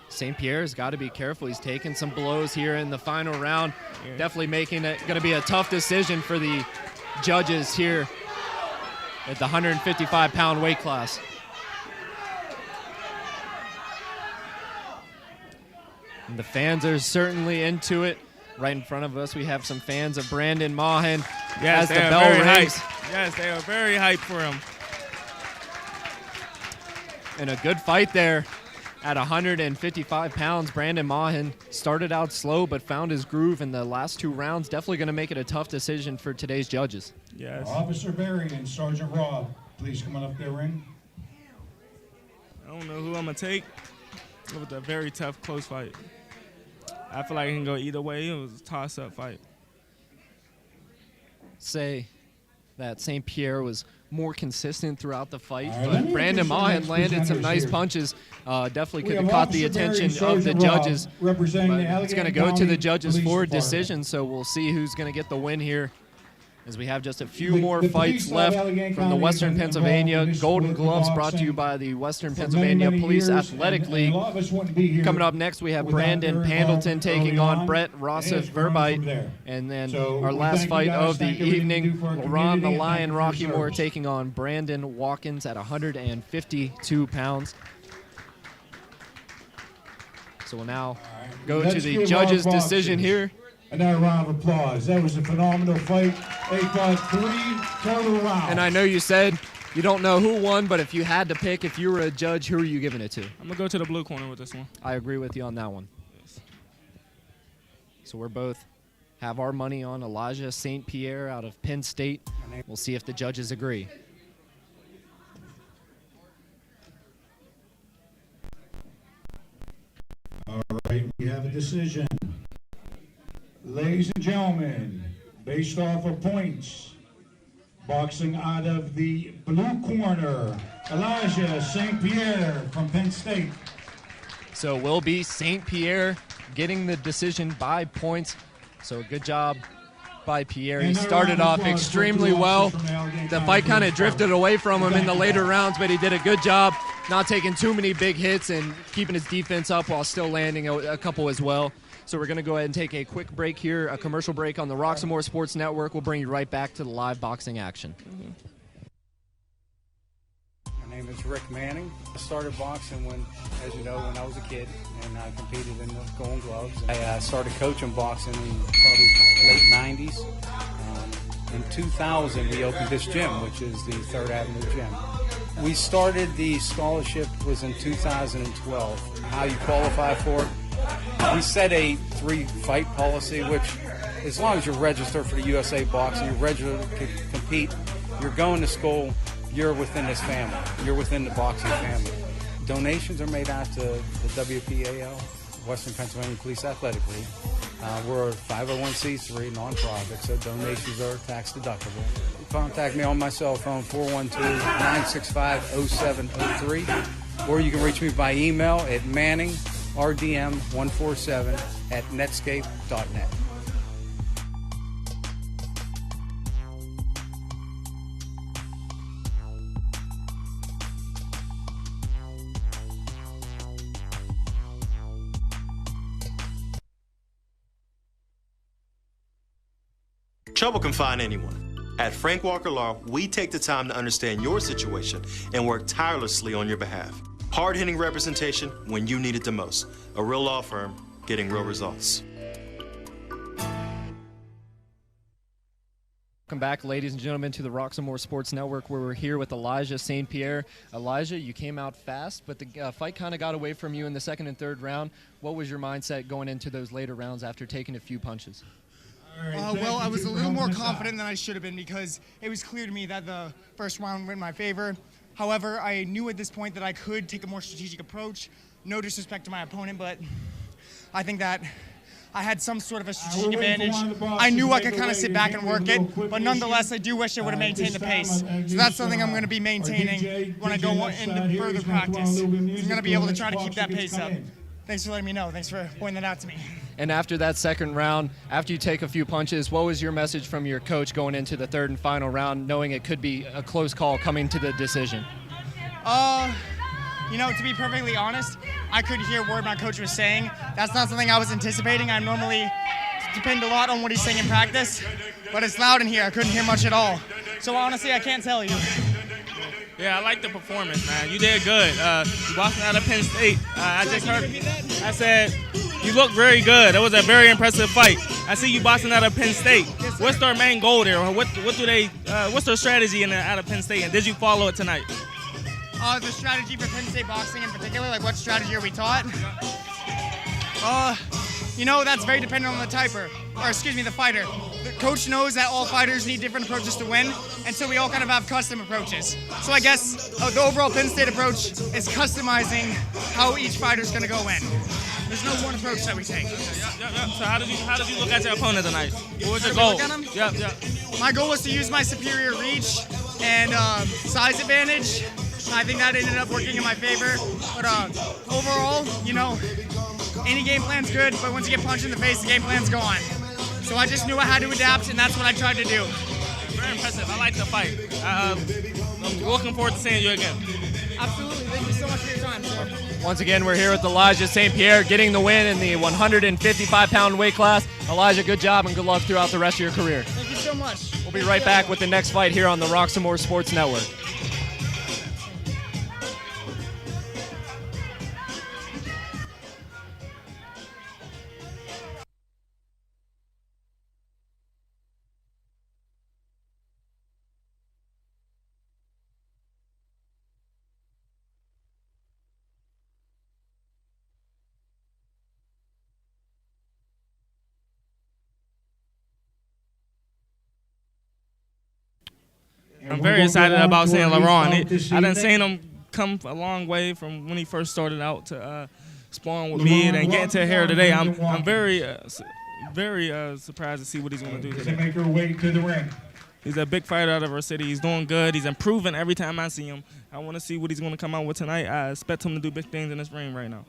St. Pierre's got to be careful. He's taking some blows here in the final round. Yeah. Definitely making it going to be a tough decision for the judges here at the 155-pound weight class. And the fans are certainly into it. Right in front of us, we have some fans of Brandon Mahan. Yes, as the bell rings. Yes, they are very hyped for him. And a good fight there. At 155 pounds, Brandon Mahan started out slow but found his groove in the last 2 rounds. Definitely going to make it a tough decision for today's judges. Yes. Officer Barry and Sergeant Rob, please come on up there, ring. I don't know who I'm going to take. It was a very tough, close fight. I feel like it can go either way. It was a toss-up fight. Say that St. Pierre was more consistent throughout the fight, but Brandon Mahan landed some nice punches. Definitely could have caught the attention of the judges. But it's going to go to the judges for a decision, so we'll see who's going to get the win here. As we have just a few more fights left from the Western Pennsylvania Golden Gloves, brought to you by the Western Pennsylvania Police Athletic League. Coming up next, we have Brandon Pendleton taking on Brett Rossif Verbite. And then our last fight of the evening, Ron the Lion Rockymore taking on Brandon Watkins at 152 pounds. So we'll now go to the judges' decision here. Another round of applause. That was a phenomenal fight. They fought 3 total rounds. And I know you said you don't know who won, but if you had to pick, if you were a judge, who are you giving it to? I'm going to go to the blue corner with this one. I agree with you on that one. Yes. So we're both have our money on Elijah St. Pierre out of Penn State. We'll see if the judges agree. All right, we have a decision. Ladies and gentlemen, based off of points, boxing out of the blue corner, Elijah St. Pierre from Penn State. So it will be St. Pierre getting the decision by points. So good job by Pierre. He started off extremely well. The fight kind of drifted away from him in the later rounds, but he did a good job not taking too many big hits and keeping his defense up while still landing a couple as well. So we're going to go ahead and take a quick break here, a commercial break on the Roxamore Sports Network. We'll bring you right back to the live boxing action. My name is Rick Manning. I started boxing when I was a kid, and I competed in the Golden Gloves. I started coaching boxing in probably late 90s. In 2000, we opened this gym, which is the 3rd Avenue Gym. We started, the scholarship was in 2012. How you qualify for it? We set a 3-fight policy, which as long as you're registered for the USA Boxing, you're registered to compete, you're going to school, you're within this family. You're within the boxing family. Donations are made out to the WPAL, Western Pennsylvania Police Athletic League. We're a 501c3 nonprofit, so donations are tax deductible. Contact me on my cell phone, 412-965-0703, or you can reach me by email at manningrdm147@netscape.net. Trouble can find anyone. At Frank Walker Law, we take the time to understand your situation and work tirelessly on your behalf. Hard-hitting representation when you need it the most. A real law firm getting real results. Welcome back, ladies and gentlemen, to the Roxamore Sports Network, where we're here with Elijah St. Pierre. Elijah, you came out fast, but the fight kind of got away from you in the 2nd and 3rd round. What was your mindset going into those later rounds after taking a few punches? Well, I was a little more confident than I should have been because it was clear to me that the first round went in my favor. However, I knew at this point that I could take a more strategic approach. No disrespect to my opponent, but I think that I had some sort of a strategic advantage. I knew I could kind of sit back and work it, but nonetheless, I do wish I would have maintained the pace. So that's something I'm going to be maintaining when I go into further practice. I'm going to be able to try to keep that pace up. Thanks for letting me know. Thanks for pointing that out to me. And after that second round, after you take a few punches, what was your message from your coach going into the third and final round, knowing it could be a close call coming to the decision? You know, to be perfectly honest, I couldn't hear a word my coach was saying. That's not something I was anticipating. I normally depend a lot on what he's saying in practice, but it's loud in here. I couldn't hear much at all. So honestly, I can't tell you. Yeah, I like the performance, man. You did good. You boxing out of Penn State. I just heard. I said you look very good. It was a very impressive fight. I see you boxing out of Penn State. What's their main goal there? Or what do they? What's their strategy out of Penn State? And did you follow it tonight? The strategy for Penn State boxing in particular, like what strategy are we taught? You know, that's very dependent on the the fighter. The coach knows that all fighters need different approaches to win, and so we all kind of have custom approaches. So I guess the overall Penn State approach is customizing how each fighter's going to go in. There's no one approach that we take. So how did you look at your opponent tonight? What was your goal? My goal was to use my superior reach and size advantage. I think that ended up working in my favor. But overall, you know, any game plan's good, but once you get punched in the face, the game plan's gone. So I just knew I had to adapt, and that's what I tried to do. Very impressive. I like the fight. I'm looking forward to seeing you again. Absolutely. Thank you so much for your time, sir. Once again, we're here with Elijah St. Pierre getting the win in the 155-pound weight class. Elijah, good job and good luck throughout the rest of your career. Thank you so much. We'll be right back with the next fight here on the Rock Some More Sports Network. I'm very excited about seeing LaRon. I done seen him come a long way from when he first started out to spawn with me and getting to here today. I'm very surprised to see what he's going to do today. Make her way to the ring. He's a big fighter out of our city. He's doing good. He's improving every time I see him. I want to see what he's going to come out with tonight. I expect him to do big things in this ring right now.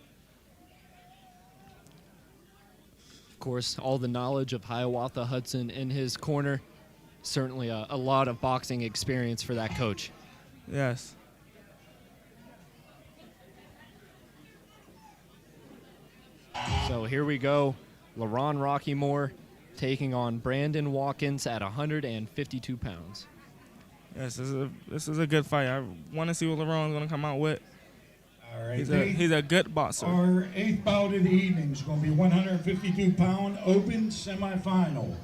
Of course, all the knowledge of Hiawatha Hudson in his corner. Certainly a lot of boxing experience for that coach. Yes. So here we go. LaRon Rockymore taking on Brandon Watkins at 152 pounds. Yes, this is a good fight. I want to see what LaRon's going to come out with. All right. He's a good boxer. Our eighth bout of the evening is going to be 152-pound open semifinal.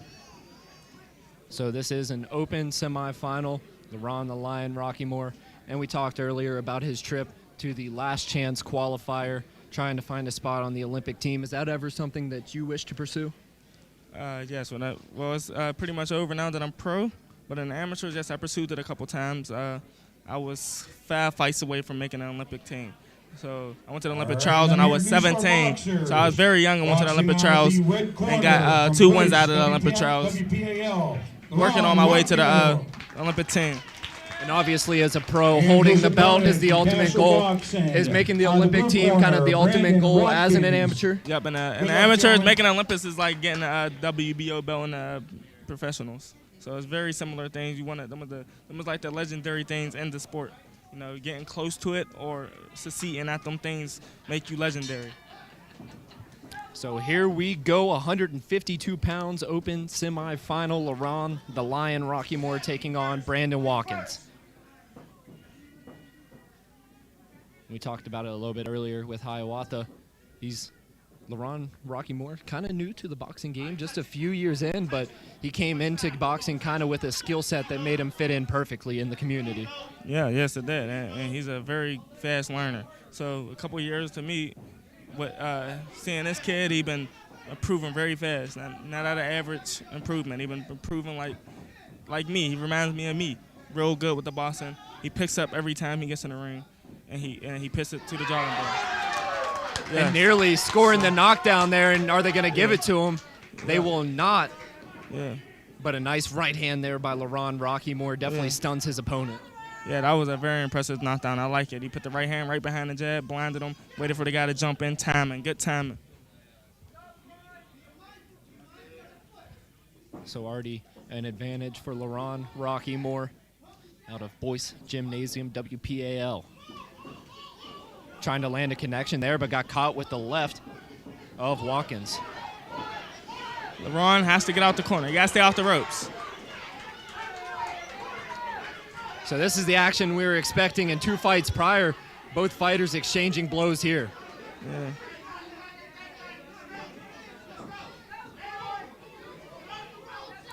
So this is an open semifinal. LaRon the Lion Rockymore. And we talked earlier about his trip to the last chance qualifier, trying to find a spot on the Olympic team. Is that ever something that you wish to pursue? Yes. It's pretty much over now that I'm pro. But in the amateurs, yes, I pursued it a couple times. I was 5 fights away from making an Olympic team. So I went to the Olympic trials when I was 17. So I was very young and went to the Olympic trials and got 2 wins out of the Olympic trials. Working on my way to the Olympic team. And obviously as a pro, holding the belt is the ultimate goal. Is making the Olympic team kind of the ultimate goal as an amateur? Yep, and the amateurs, making the Olympics is like getting a WBO belt in the professionals. So it's very similar things. You want them was like the legendary things in the sport. You know, getting close to it or succeeding at them things make you legendary. So here we go, 152 pounds open semifinal. LaRon the Lion Rockymore taking on Brandon Watkins. We talked about it a little bit earlier with Hiawatha. LaRon Rockymore, kind of new to the boxing game, just a few years in, but he came into boxing kind of with a skill set that made him fit in perfectly in the community. Yeah, yes it did, and he's a very fast learner. So a couple years to me, seeing this kid, he been improving very fast. Not at an average improvement. He's been improving like me. He reminds me of me. Real good with the boxing. He picks up every time he gets in the ring, and he puts it to the jogging ball. Yeah. And nearly scoring the knockdown there, and are they going to give it to him? They will not. Yeah. But a nice right hand there by LaRon Rockymore definitely stuns his opponent. Yeah, that was a very impressive knockdown. I like it. He put the right hand right behind the jab, blinded him, waited for the guy to jump in, timing, good timing. So already an advantage for LaRon Rockymore out of Boyce Gymnasium, WPAL. Trying to land a connection there, but got caught with the left of Watkins. LaRon has to get out the corner. He got to stay off the ropes. So this is the action we were expecting in 2 fights prior. Both fighters exchanging blows here. Yeah.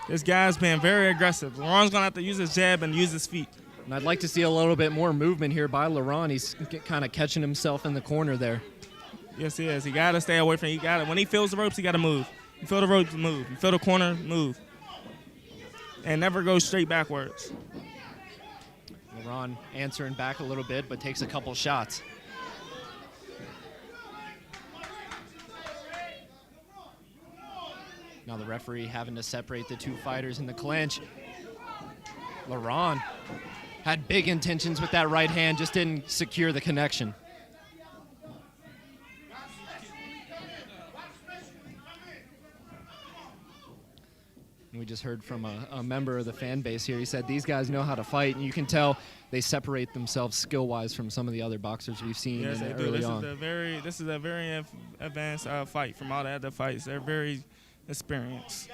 This guy's being very aggressive. LaRon's going to have to use his jab and use his feet. And I'd like to see a little bit more movement here by LaRon. He's kind of catching himself in the corner there. Yes, he is. He got to stay away from it. When he feels the ropes, he got to move. You feel the ropes, move. You feel the corner, move. And never go straight backwards. LaRon answering back a little bit, but takes a couple shots. Now the referee having to separate the 2 fighters in the clinch. LaRon had big intentions with that right hand, just didn't secure the connection. We just heard from a member of the fan base here. He said these guys know how to fight, and you can tell they separate themselves skill-wise from some of the other boxers we've seen early on. This is a very advanced fight from all the other fights. They're very experienced.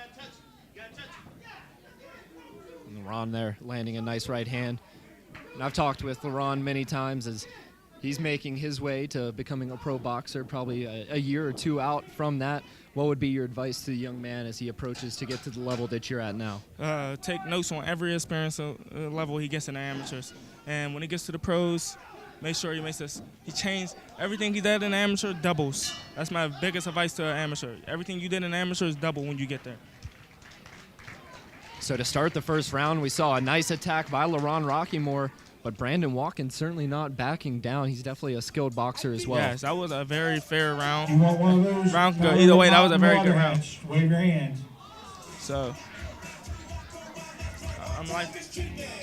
And LaRon there landing a nice right hand. And I've talked with LaRon many times as he's making his way to becoming a pro boxer, probably a year or 2 out from that. What would be your advice to the young man as he approaches to get to the level that you're at now? Take notes on every experience level he gets in the amateurs. And when he gets to the pros, make sure he makes this. He changed everything he did in amateur, doubles. That's my biggest advice to an amateur. Everything you did in amateur is double when you get there. So to start the first round, we saw a nice attack by LaRon Rockymore, but Brandon Watkins certainly not backing down. He's definitely a skilled boxer as well. Yes, that was a very fair round. You want one of those? Round could go either way. That was a very good round. Wave your hand. So,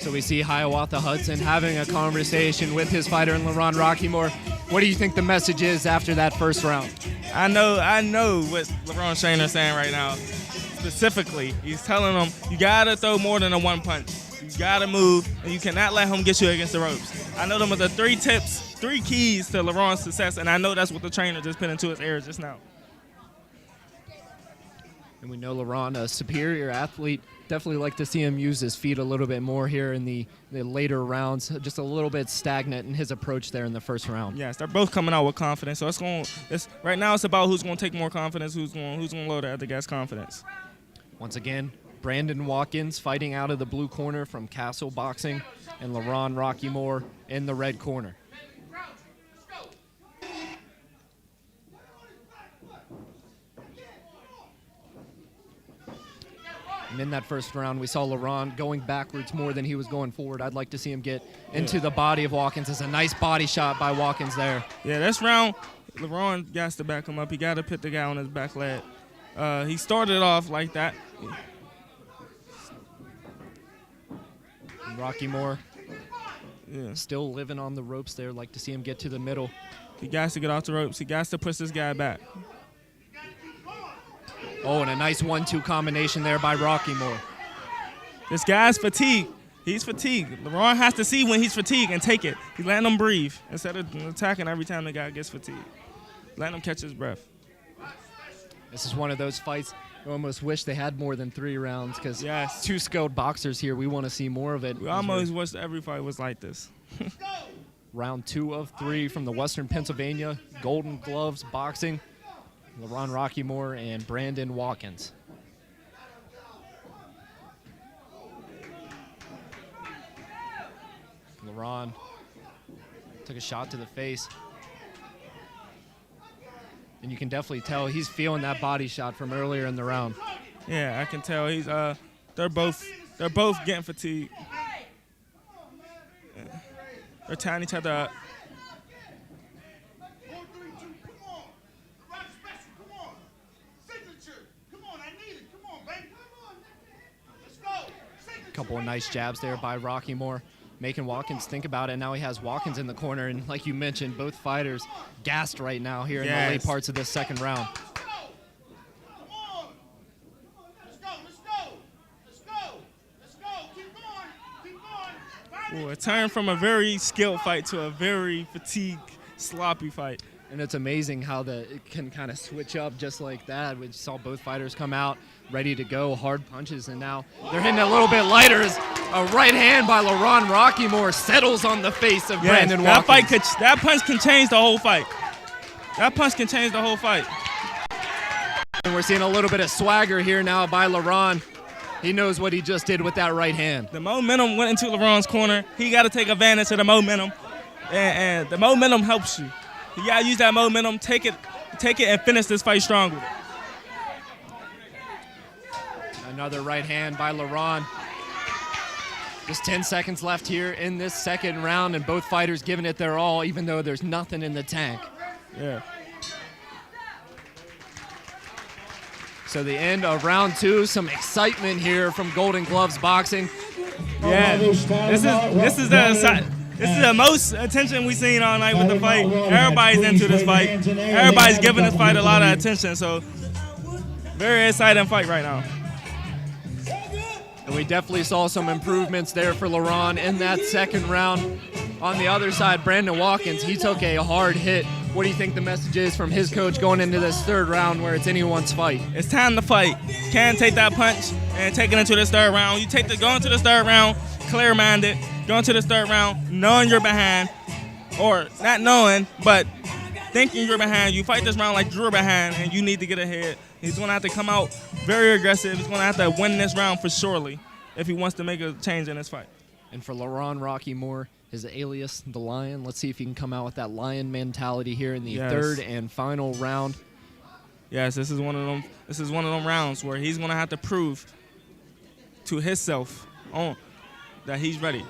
So we see Hiawatha Hudson having a conversation with his fighter in LaRon Rockymore. What do you think the message is after that first round? I know what LaRon Trainer's saying right now. Specifically, he's telling him you gotta throw more than a 1 punch. You gotta move, and you cannot let him get you against the ropes. I know them are the 3 tips, 3 keys to LaRon's success, and I know that's what the trainer just put into his ear just now. And we know LaRon, a superior athlete, definitely like to see him use his feet a little bit more here in the later rounds. Just a little bit stagnant in his approach there in the first round. Yes, they're both coming out with confidence. So right now it's about who's going to take more confidence, who's going to load the other guy's confidence. Once again, Brandon Watkins fighting out of the blue corner from Castle Boxing, and LaRon Rockymore in the red corner. And in that first round, we saw LaRon going backwards more than he was going forward. I'd like to see him get into the body of Watkins. It's a nice body shot by Watkins there. Yeah, this round, LaRon got to back him up. He got to put the guy on his back leg. He started off like that. Rockymore still living on the ropes there. Like to see him get to the middle. He got to get off the ropes. He got to push this guy back. Oh, and a nice 1-2 combination there by Rockymore. This guy's fatigued. He's fatigued. LaRon has to see when he's fatigued and take it. He's letting him breathe instead of attacking every time the guy gets fatigued. Letting him catch his breath. This is one of those fights I almost wish they had more than 3 rounds because 2 skilled boxers here. We want to see more of it. We almost wish every fight was like this. Round 2 of 3 from the Western Pennsylvania Golden Gloves Boxing. LaRon Rockymore and Brandon Watkins. LaRon took a shot to the face. And you can definitely tell he's feeling that body shot from earlier in the round. Yeah, I can tell he's they're both getting fatigued. Yeah. They're tying each other up. A couple of nice jabs there by Rocky Moore, making Watkins think about it. Now he has Watkins in the corner, and like you mentioned, both fighters gassed right now here in the late parts of this second round. Ooh, it turned from a very skilled fight to a very fatigued, sloppy fight. And it's amazing how it can kind of switch up just like that. We saw both fighters come out ready to go, hard punches, and now they're hitting a little bit lighter as a right hand by LaRon Rocky Moore settles on the face of Brandon Watkins. That punch can change the whole fight. That punch can change the whole fight. And we're seeing a little bit of swagger here now by LaRon. He knows what he just did with that right hand. The momentum went into LaRon's corner. He got to take advantage of the momentum, and the momentum helps you. You got to use that momentum, take it, and finish this fight strong with it. Another right hand by LaRon. Just 10 seconds left here in this second round, and both fighters giving it their all, even though there's nothing in the tank. Yeah. So the end of round two, some excitement here from Golden Gloves Boxing. Yeah, this is the most attention we've seen all night with the fight. Everybody's into this fight. Everybody's giving this fight a lot of attention. So very exciting fight right now. And we definitely saw some improvements there for LaRon in that second round. On the other side, Brandon Watkins, he took a hard hit. What do you think the message is from his coach going into this third round where it's anyone's fight? It's time to fight. Can't take that punch and take it into this third round. Go into this third round clear-minded. Go into this third round knowing you're behind, or not knowing, but thinking you're behind. You fight this round like you're behind and you need to get ahead. He's going to have to come out very aggressive. He's going to have to win this round for surely if he wants to make a change in this fight. And for LaRon Rocky Moore, his alias, the Lion. Let's see if he can come out with that Lion mentality here in the third and final round. Yes, this is one of them rounds where he's going to have to prove to himself that he's ready.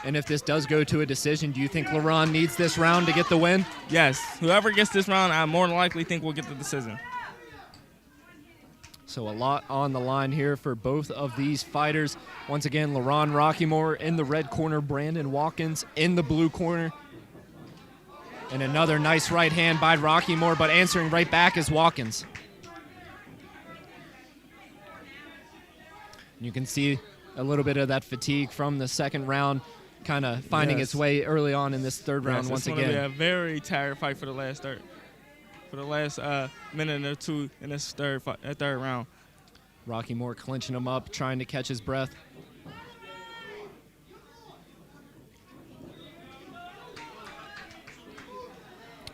And if this does go to a decision, do you think LaRon needs this round to get the win? Yes. Whoever gets this round, I more than likely think will get the decision. So a lot on the line here for both of these fighters. Once again, LaRon Rocky Moore in the red corner, Brandon Watkins in the blue corner. And another nice right hand by Rocky Moore, but answering right back is Watkins. You can see a little bit of that fatigue from the second round kind of finding its way early on in this third round once again. It's going to be a very tired fight for the last minute or two in this third round. Rocky Moore clinching him up, trying to catch his breath.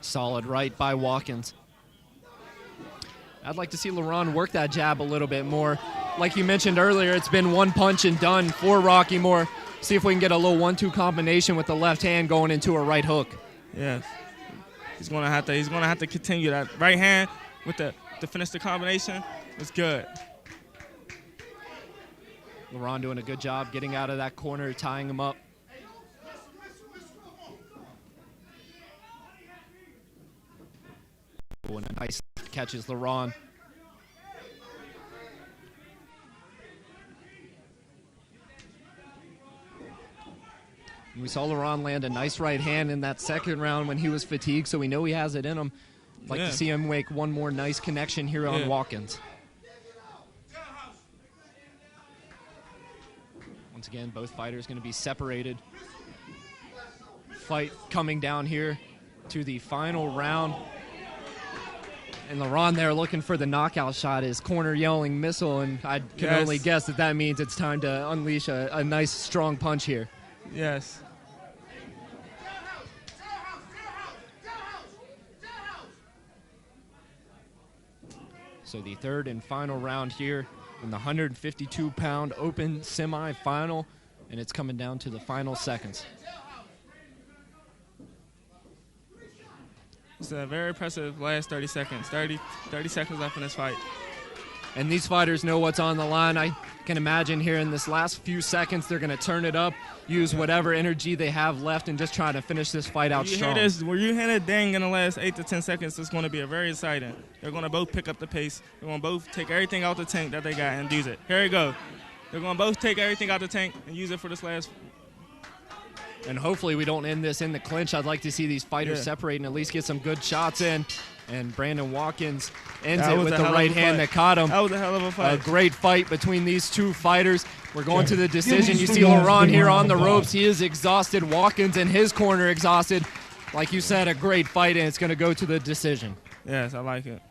Solid right by Watkins. I'd like to see LaRon work that jab a little bit more. Like you mentioned earlier, it's been one punch and done for Rocky Moore. See if we can get a little 1-2 combination with the left hand going into a right hook. Yes. He's gonna have to continue that right hand with to finish the combination. It's good. LaRon doing a good job getting out of that corner, tying him up. Oh, and a nice catches LaRon. We saw LaRon land a nice right hand in that second round when he was fatigued, so we know he has it in him. Like to see him make one more nice connection here on Watkins. Once again, both fighters going to be separated. Fight coming down here to the final round. And LaRon there looking for the knockout shot, his corner yelling missile, and I can only guess that means it's time to unleash a nice strong punch here. Yes. So the third and final round here in the 152-pound open semifinal, and it's coming down to the final seconds. It's a very impressive last 30 seconds. 30 seconds left in this fight. And these fighters know what's on the line. I can imagine here in this last few seconds, they're going to turn it up, use whatever energy they have left, and just try to finish this fight out strong. Where you hit a ding in the last 8 to 10 seconds, it's going to be a very exciting. They're going to both pick up the pace. They're going to both take everything out the tank that they got and use it. Here we go. They're going to both take everything out the tank and use it for this last. And hopefully we don't end this in the clinch. I'd like to see these fighters separate and at least get some good shots in. And Brandon Watkins ends it with the right hand that caught him. That was a hell of a fight. A great fight between these two fighters. We're going to the decision. You see Laurent here on the ropes. He is exhausted. Watkins in his corner exhausted. Like you said, a great fight, and it's going to go to the decision. Yes, I like it.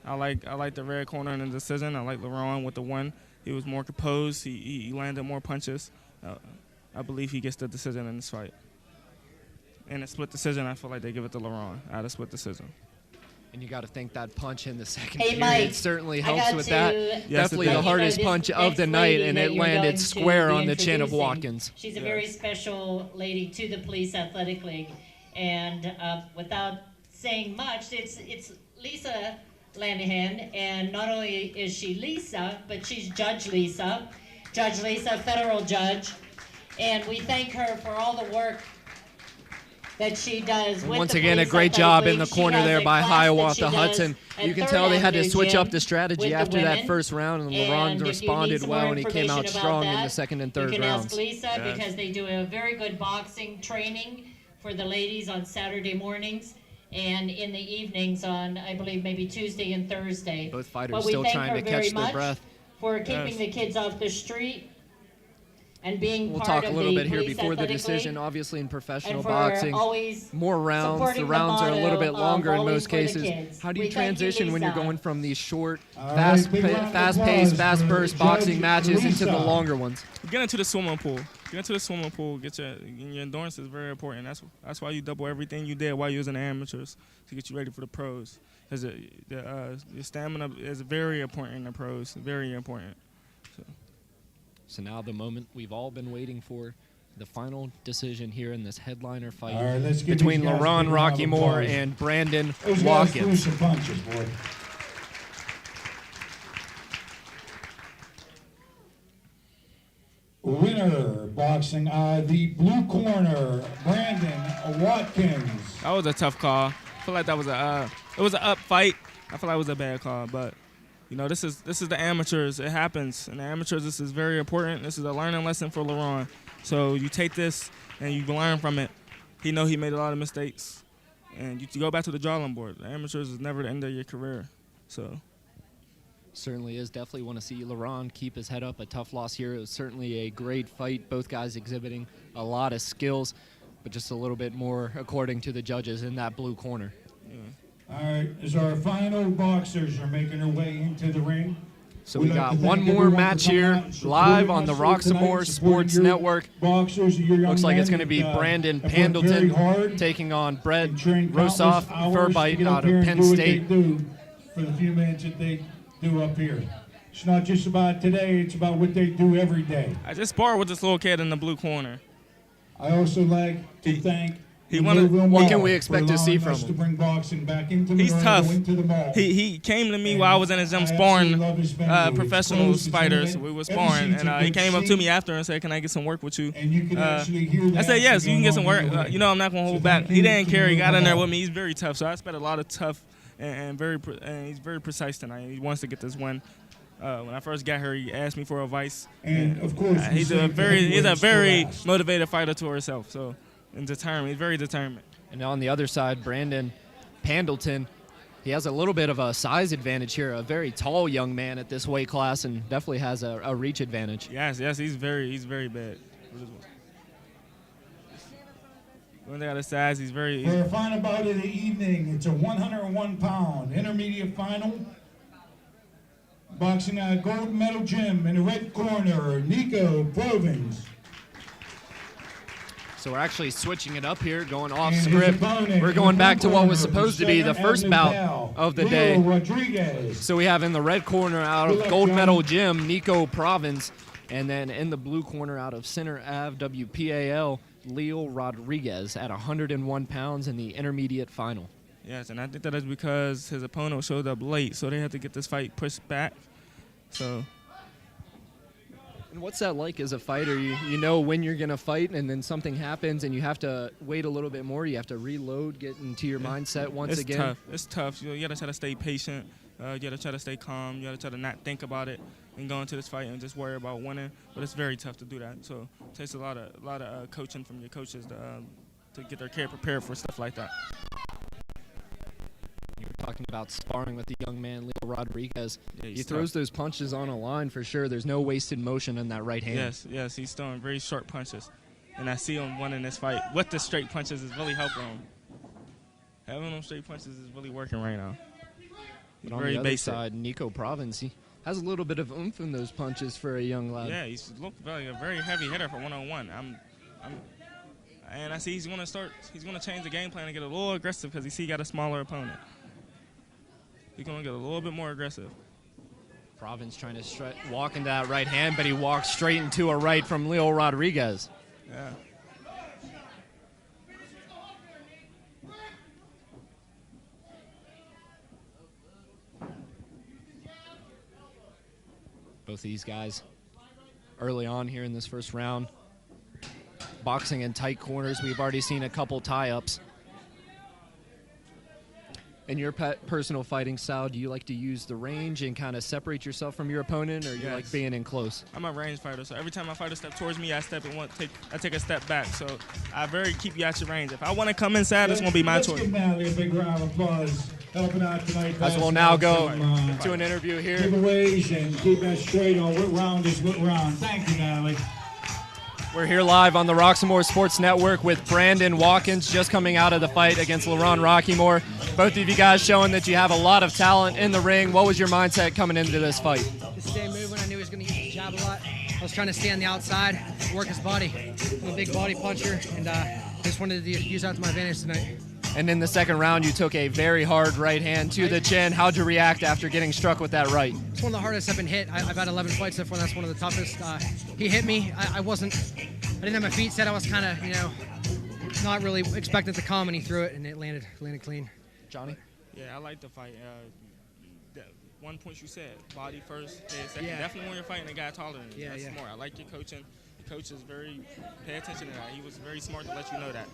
I like the red corner in the decision. I like Laurent with the one. He was more composed. He landed more punches. I believe he gets the decision in this fight. In a split decision, I feel like they give it to Laurent at a split decision. And you got to think that punch in the second Hey, period Mike, certainly I helps got with to that. let Definitely you the know hardest this punch of the next night, lady and that it you're landed going to square be on the chin of introducing. Watkins. She's a very special lady to the Police Athletic League. And without saying much, it's Lisa Lanahan. And not only is she Lisa, but she's Judge Lisa, federal judge. And we thank her for all the work that she does with Once the again, a Police great Athletic job League. in the She corner has there a by class that she Hiawatha does Hudson. at You can 3rd tell they had to Avenue switch Gym up the strategy with the after that women. first round, and And Laurent if you need responded some well, more and he came out information strong about in the that, second and third you can rounds. ask Lisa because they do a very good boxing training for the ladies on Saturday mornings and in the evenings on, I believe, maybe Tuesday and Thursday. Both fighters But we still thank trying her to very catch their much breath. for keeping Yes. the kids off the street and being We'll part talk a of little the bit here Police before the Athletic decision. League. Obviously, in professional And for boxing, always more rounds. supporting The rounds are a little bit motto longer in of most always for the cases. kids. How do We you thank you, transition when you're Lisa. going from these short, All right, big round of fast-paced, applause fast-burst for boxing Judge matches into the Lisa. longer ones? Get into the swimming pool. Get into the swimming pool. Get your endurance is very important. That's why you double everything you did while you was in the amateurs to get you ready for the pros. Because your stamina is very important in the pros. Very important. So now the moment we've all been waiting for, the final decision here in this headliner fight All right, let's give between these guys a Laurent big round of Rocky Moore applause. and Brandon Those guys threw Watkins. some punches, boy. Winner boxing, the blue corner, Brandon Watkins. That was a tough call. I feel like that was it was an up fight. I feel like it was a bad call, but this is the amateurs. It happens. In the amateurs, this is very important. This is a learning lesson for Laurent. So you take this and you learn from it. He made a lot of mistakes, and you go back to the drawing board. The amateurs is never the end of your career. So Certainly is. Definitely want to see Laurent keep his head up. A tough loss here. It was certainly a great fight. Both guys exhibiting a lot of skills, but just a little bit more according to the judges in that blue corner. All right, as our final boxers are making their way into the ring. So we'd we like got to one thank more everyone match for coming here out and live supporting on the us here tonight, Roxamore supporting Sports your Network. Boxers, your young Looks like it's men going to be that, Brandon have worked very Pendleton hard taking on Brett and trained countless Rosoff hours to Furbite get up out here of and Penn do what State. they do for the few minutes that they do up here. It's not just about today, it's about what they do every day. I just sparred with this little kid in the blue corner. I also like to thank What can we expect to see from to him? bring boxing back into He's Monroeville, tough. into the mall. He came to me while I was in his gym sparring professional fighters. We were sparring, and he came up to me after and said, "Can I get some work with you?" I said, "Yes, you can get some work. I'm not gonna hold back." He didn't care. He got in there with me. He's very tough. So I expect a lot of tough and he's very precise tonight. He wants to get this win. When I first got here, he asked me for advice. And of course, he's a very motivated fighter to herself. So and determined. He's very determined. And on the other side, Brandon Pendleton, he has a little bit of a size advantage here. A very tall young man at this weight class, and definitely has a reach advantage. Yes, he's very bad. When they got his size, he's very. For our final bout of the evening, it's a 101-pound intermediate final. Boxing at Gold Medal Gym in the red corner, Nico Provins. So we're actually switching it up here, going off And his script. opponent We're in going the back to blue what was corner, supposed to be the Second first Avenue bout Pal, of the Leo day. Rodriguez. So we have in the red corner out Good of luck, Gold John. Medal Gym, Nico Provins. And then in the blue corner out of Center Ave, WPAL, Leo Rodriguez at 101 pounds in the intermediate final. Yes, and I think that is because his opponent showed up late, so they had to get this fight pushed back. So. And what's that like as a fighter? You know when you're going to fight, and then something happens, and you have to wait a little bit more. You have to reload, get into your mindset once again. It's tough. You got to try to stay patient. You got to try to stay calm. You got to try to not think about it and go into this fight and just worry about winning. But it's very tough to do that. So it takes a lot of coaching from your coaches to get their kid prepared for stuff like that. You were talking about sparring with the young man, Leo Rodriguez. Yeah, he throws those punches on a line for sure. There's no wasted motion in that right hand. Yes, he's throwing very sharp punches. And I see him winning this fight with the straight punches is really helping him. Having them straight punches is really working right now. But on the other side, Nico Province, he has a little bit of oomph in those punches for a young lad. Yeah, he's looked like a very heavy hitter for one-on-one. And I see he's going to change the game plan and get a little aggressive because he got a smaller opponent. He's going to get a little bit more aggressive. Province trying to walk into that right hand, but he walks straight into a right from Leo Rodriguez. Yeah. Both these guys early on here in this first round, boxing in tight corners. We've already seen a couple tie-ups. In your personal fighting style, do you like to use the range and kind of separate yourself from your opponent, or you like being in close? I'm a range fighter, so every time I fight a step towards me, I take a step back. So I keep you at your range. If I want to come inside, it's going to be my choice. Let's give Natalie a big round of applause. Helping out tonight. As we'll now go to an interview here. Giveaways and keep that straight on what round is what round. Thank you, Natalie. We're here live on the Roxamore Sports Network with Brandon Watkins, just coming out of the fight against LaRon Rockymore. Both of you guys showing that you have a lot of talent in the ring. What was your mindset coming into this fight? Just stay moving. I knew he was going to use the jab a lot. I was trying to stay on the outside, work his body. I'm a big body puncher, and just wanted to use that to my advantage tonight. And in the second round, you took a very hard right hand to the chin. How'd you react after getting struck with that right? It's one of the hardest I've been hit. I've had 11 fights so far. That's one of the toughest. He hit me. I didn't have my feet set. I was kind of, not really expecting it to come, and he threw it, and it landed clean. Johnny? Yeah, I like the fight. One point you said, body first, head second. Yeah. Definitely when you're fighting a guy taller than you. Yeah, That's yeah. smart. I like your coaching. The coach is pay attention to that. He was very smart to let you know that.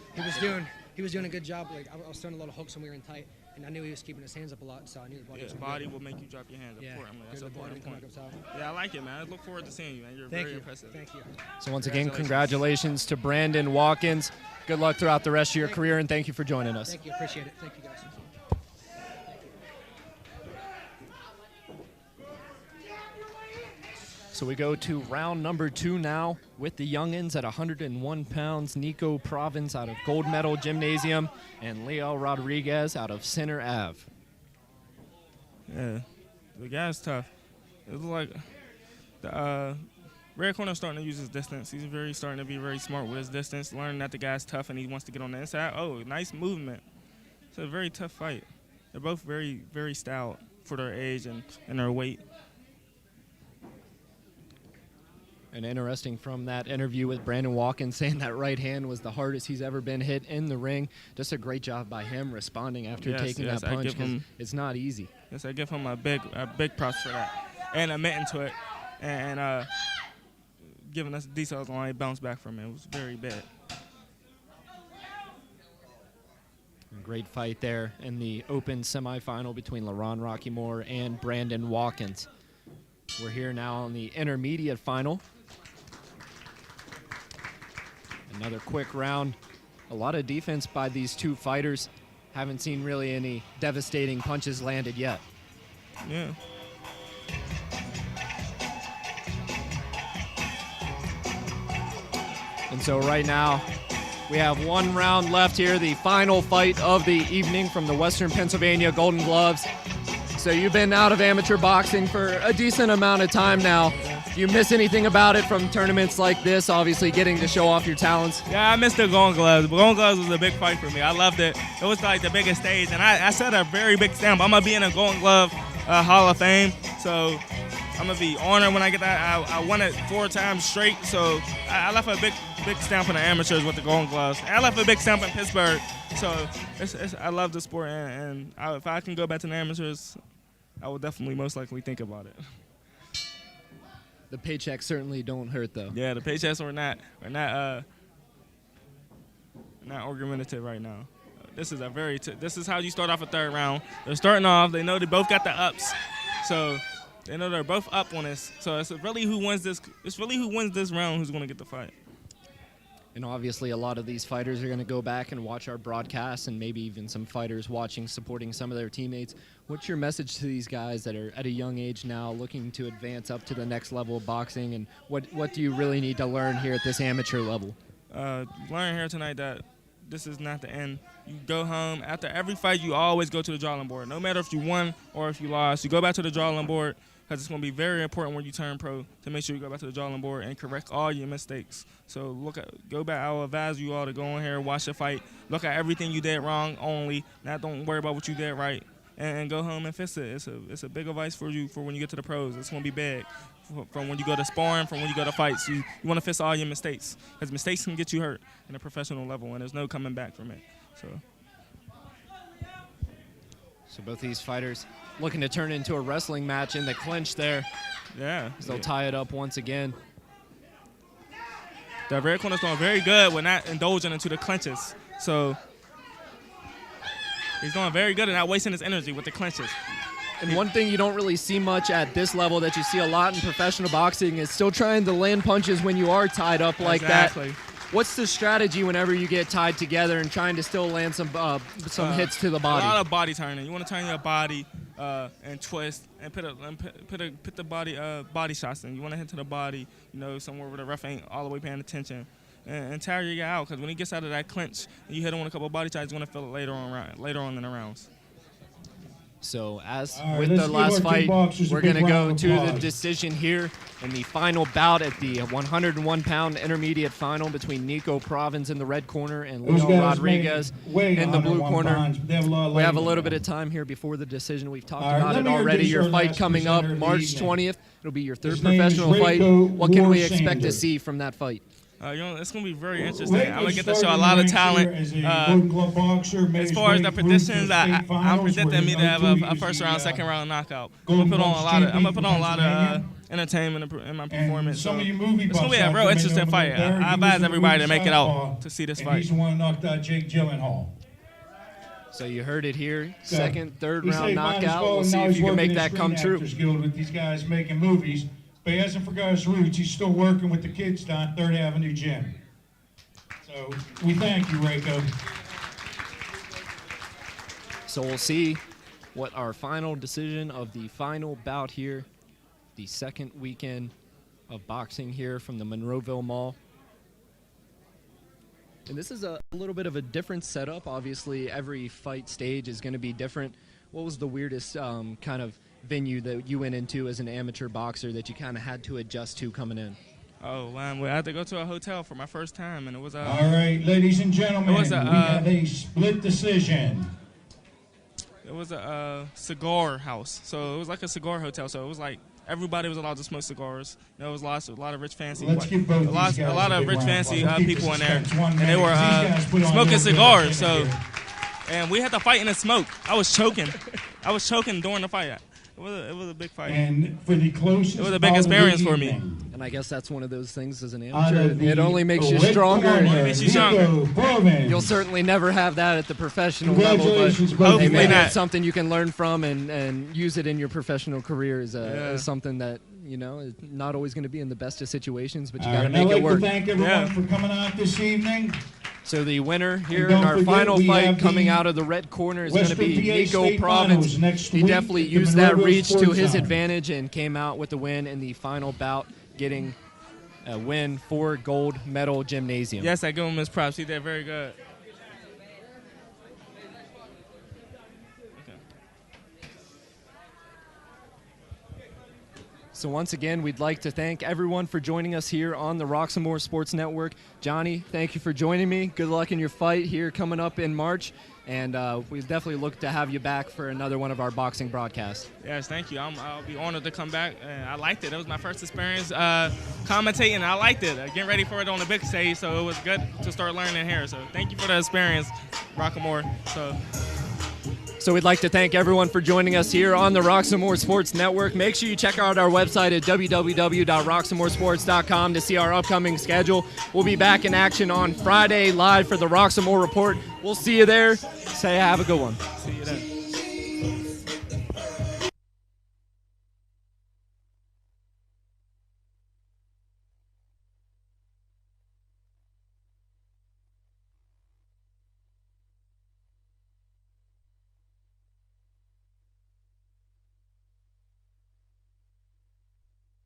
He was doing a good job. Like I was throwing a lot of hooks when we were in tight, and I knew he was keeping his hands up a lot, so I knew the body was body will make you drop your hands. Yeah, That's an important point. up top. Yeah, I like it, man. I look forward to seeing you, man. You're very impressive. Thank you. So once again, congratulations to Brandon Watkins. Good luck throughout the rest of your career, and thank you for joining us. Thank you. Appreciate it. Thank you, guys. So we go to round number 2 now with the youngins at 101 pounds. Nico Province out of Gold Medal Gymnasium and Leo Rodriguez out of Center Ave. Yeah, the guy's tough. It looks like the red corner starting to use his distance. He's starting to be very smart with his distance, learning that the guy's tough and he wants to get on the inside. Oh, nice movement. It's a very tough fight. They're both very, very stout for their age and their weight. And interesting from that interview with Brandon Watkins saying that right hand was the hardest he's ever been hit in the ring. Just a great job by him responding after taking that punch, because it's not easy. Yes, I give him a big props for that. And admitting to it and giving us details on how he bounced back from it. It was very bad. Great fight there in the open semifinal between LaRon Rockymore and Brandon Watkins. We're here now on the intermediate final. Another quick round. A lot of defense by these two fighters. Haven't seen really any devastating punches landed yet. Yeah. And so right now, we have one round left here, the final fight of the evening from the Western Pennsylvania Golden Gloves. So you've been out of amateur boxing for a decent amount of time now. Do you miss anything about it from tournaments like this, obviously getting to show off your talents? Yeah, I missed the Golden Gloves. The Golden Gloves was a big fight for me. I loved it. It was like the biggest stage, and I set a very big stamp. I'm going to be in a Golden Glove Hall of Fame. So I'm gonna be honored when I get that. I won it 4 times straight, so I left a big stamp on the amateurs with the Golden Gloves. I left a big stamp in Pittsburgh, so I love the sport, and if I can go back to the amateurs, I will definitely most likely think about it. The paychecks certainly don't hurt, though. Yeah, the paychecks are not argumentative right now. This is how you start off a third round. They're starting off. They know they both got the ups, so they know they're both up on this. So it's really who wins this. It's really who wins this round who's going to get the fight. And obviously, a lot of these fighters are going to go back and watch our broadcast, and maybe even some fighters watching, supporting some of their teammates. What's your message to these guys that are at a young age now looking to advance up to the next level of boxing, and what do you really need to learn here at this amateur level? Learn here tonight that this is not the end. You go home. After every fight, you always go to the drawing board. No matter if you won or if you lost, you go back to the drawing board, because it's going to be very important when you turn pro to make sure you go back to the drawing board and correct all your mistakes. So go back. I will advise you all to go in here, watch the fight, look at everything you did wrong only. Now don't worry about what you did right, and go home and fix it. It's a big advice for you for when you get to the pros. It's going to be big. From when you go to sparring, from when you go to fights, you want to fix all your mistakes, because mistakes can get you hurt in a professional level, and there's no coming back from it. So both these fighters looking to turn into a wrestling match in the clinch there. Yeah. They'll tie it up once again. The red corner's doing very good with not indulging into the clinches. So he's doing very good and not wasting his energy with the clinches. And one thing you don't really see much at this level that you see a lot in professional boxing is still trying to land punches when you are tied up like that. What's the strategy whenever you get tied together and trying to still land some hits to the body? A lot of body turning. You want to turn your body and twist and put the body shots in. You want to hit to the body, somewhere where the ref ain't all the way paying attention, and tire your guy out, because when he gets out of that clinch and you hit him with a couple of body shots, he's going to feel it later on in the rounds. So as All right, with the last fight, we're going to go to the applause. decision here in the final bout at the 101-pound intermediate final between Nico Provins in the red corner and Those Leo guys Rodriguez weigh in the blue 101 corner. pounds, but they have a lot of We have a leg little in bit of time here before the decision. We've talked All right, about let it me already. introduce Your our fight last coming up presenter of the March evening. 20th. It'll be your third His name is professional fight. Rako What can we Warsander. expect to see from that fight? It's going to be very interesting. Rako I'm going to get to started show a in lot the of talent. ranks here as a Golden Glove boxer, made As his far as way the through predictions, to the state I'm finals, predicting where me in to have 02 a he was first the, round, second round knockout. I'm Golden going to Gloves put on champion a lot of Pennsylvania. entertainment in my performance. Some So of you movie it's going to be buffs a out real there may interesting know him fight. there. He I was advise the everybody to movie make it southpaw, out to see this and fight. he's the one who knocked out Jake Gyllenhaal. So you heard it here. Second, third He round saved mine as knockout. well, We'll and see now if he's you can working make at that come Screen true. Actors Guild with these guys making movies. But he hasn't forgot his roots. He's still working with the kids down at 3rd Avenue Gym. So we thank you, Rako. So we'll see what our final decision of the final bout here, the second weekend of boxing here from the Monroeville Mall. And this is a little bit of a different setup. Obviously, every fight stage is going to be different. What was the weirdest kind of venue that you went into as an amateur boxer that you kind of had to adjust to coming in? Oh, I had to go to a hotel for my first time, and it was All right, ladies and gentlemen, it was we have a split decision. It was a cigar house, so it was like a cigar hotel. So it was like everybody was allowed to smoke cigars. There was a lot of rich, fancy, Let's give both these guys a lot a of big rich, round of fancy applause. Let's keep people the in there, suspense 1 and they minute, were 'cause these guys put on smoking real good cigars. entertainment So, here. and we had to fight in the smoke. I was choking. I was choking during the fight. It was a big fight. And for the closest it was a big bout of the experience for me. evening, And I guess that's one of those things as an out amateur. of the It only makes you red stronger. corner, Only makes you stronger. Nico Provins. You'll certainly never have that at the professional level, but Congratulations, both hey, of you maybe guys. it's something you can learn from and use it in your professional career as something that, is not always going to be in the best of situations, but you All got to right, make I'd it like work. to thank everyone for coming out this evening. So the winner here And in don't our forget, final we fight have coming the out of the red corner is going to Western be PA Nico State Provins. Finals next He week definitely at the used that Monroeville reach to Sports his Center. advantage and came out with the win in the final bout, getting a win for gold medal gymnasium. Yes, I give him his props. He did very good. So once again, we'd like to thank everyone for joining us here on the Roxamore Sports Network. Johnny, thank you for joining me. Good luck in your fight here coming up in March. And we definitely look to have you back for another one of our boxing broadcasts. Yes, thank you. I'll be honored to come back. I liked it. It was my first experience commentating. I liked it. Getting ready for it on the big stage, so it was good to start learning here. So thank you for the experience, Roxamore. So we'd like to thank everyone for joining us here on the Roxamore Sports Network. Make sure you check out our website at www.roxamoresports.com to see our upcoming schedule. We'll be back in action on Friday live for the Roxamore Report. We'll see you there. Say have a good one.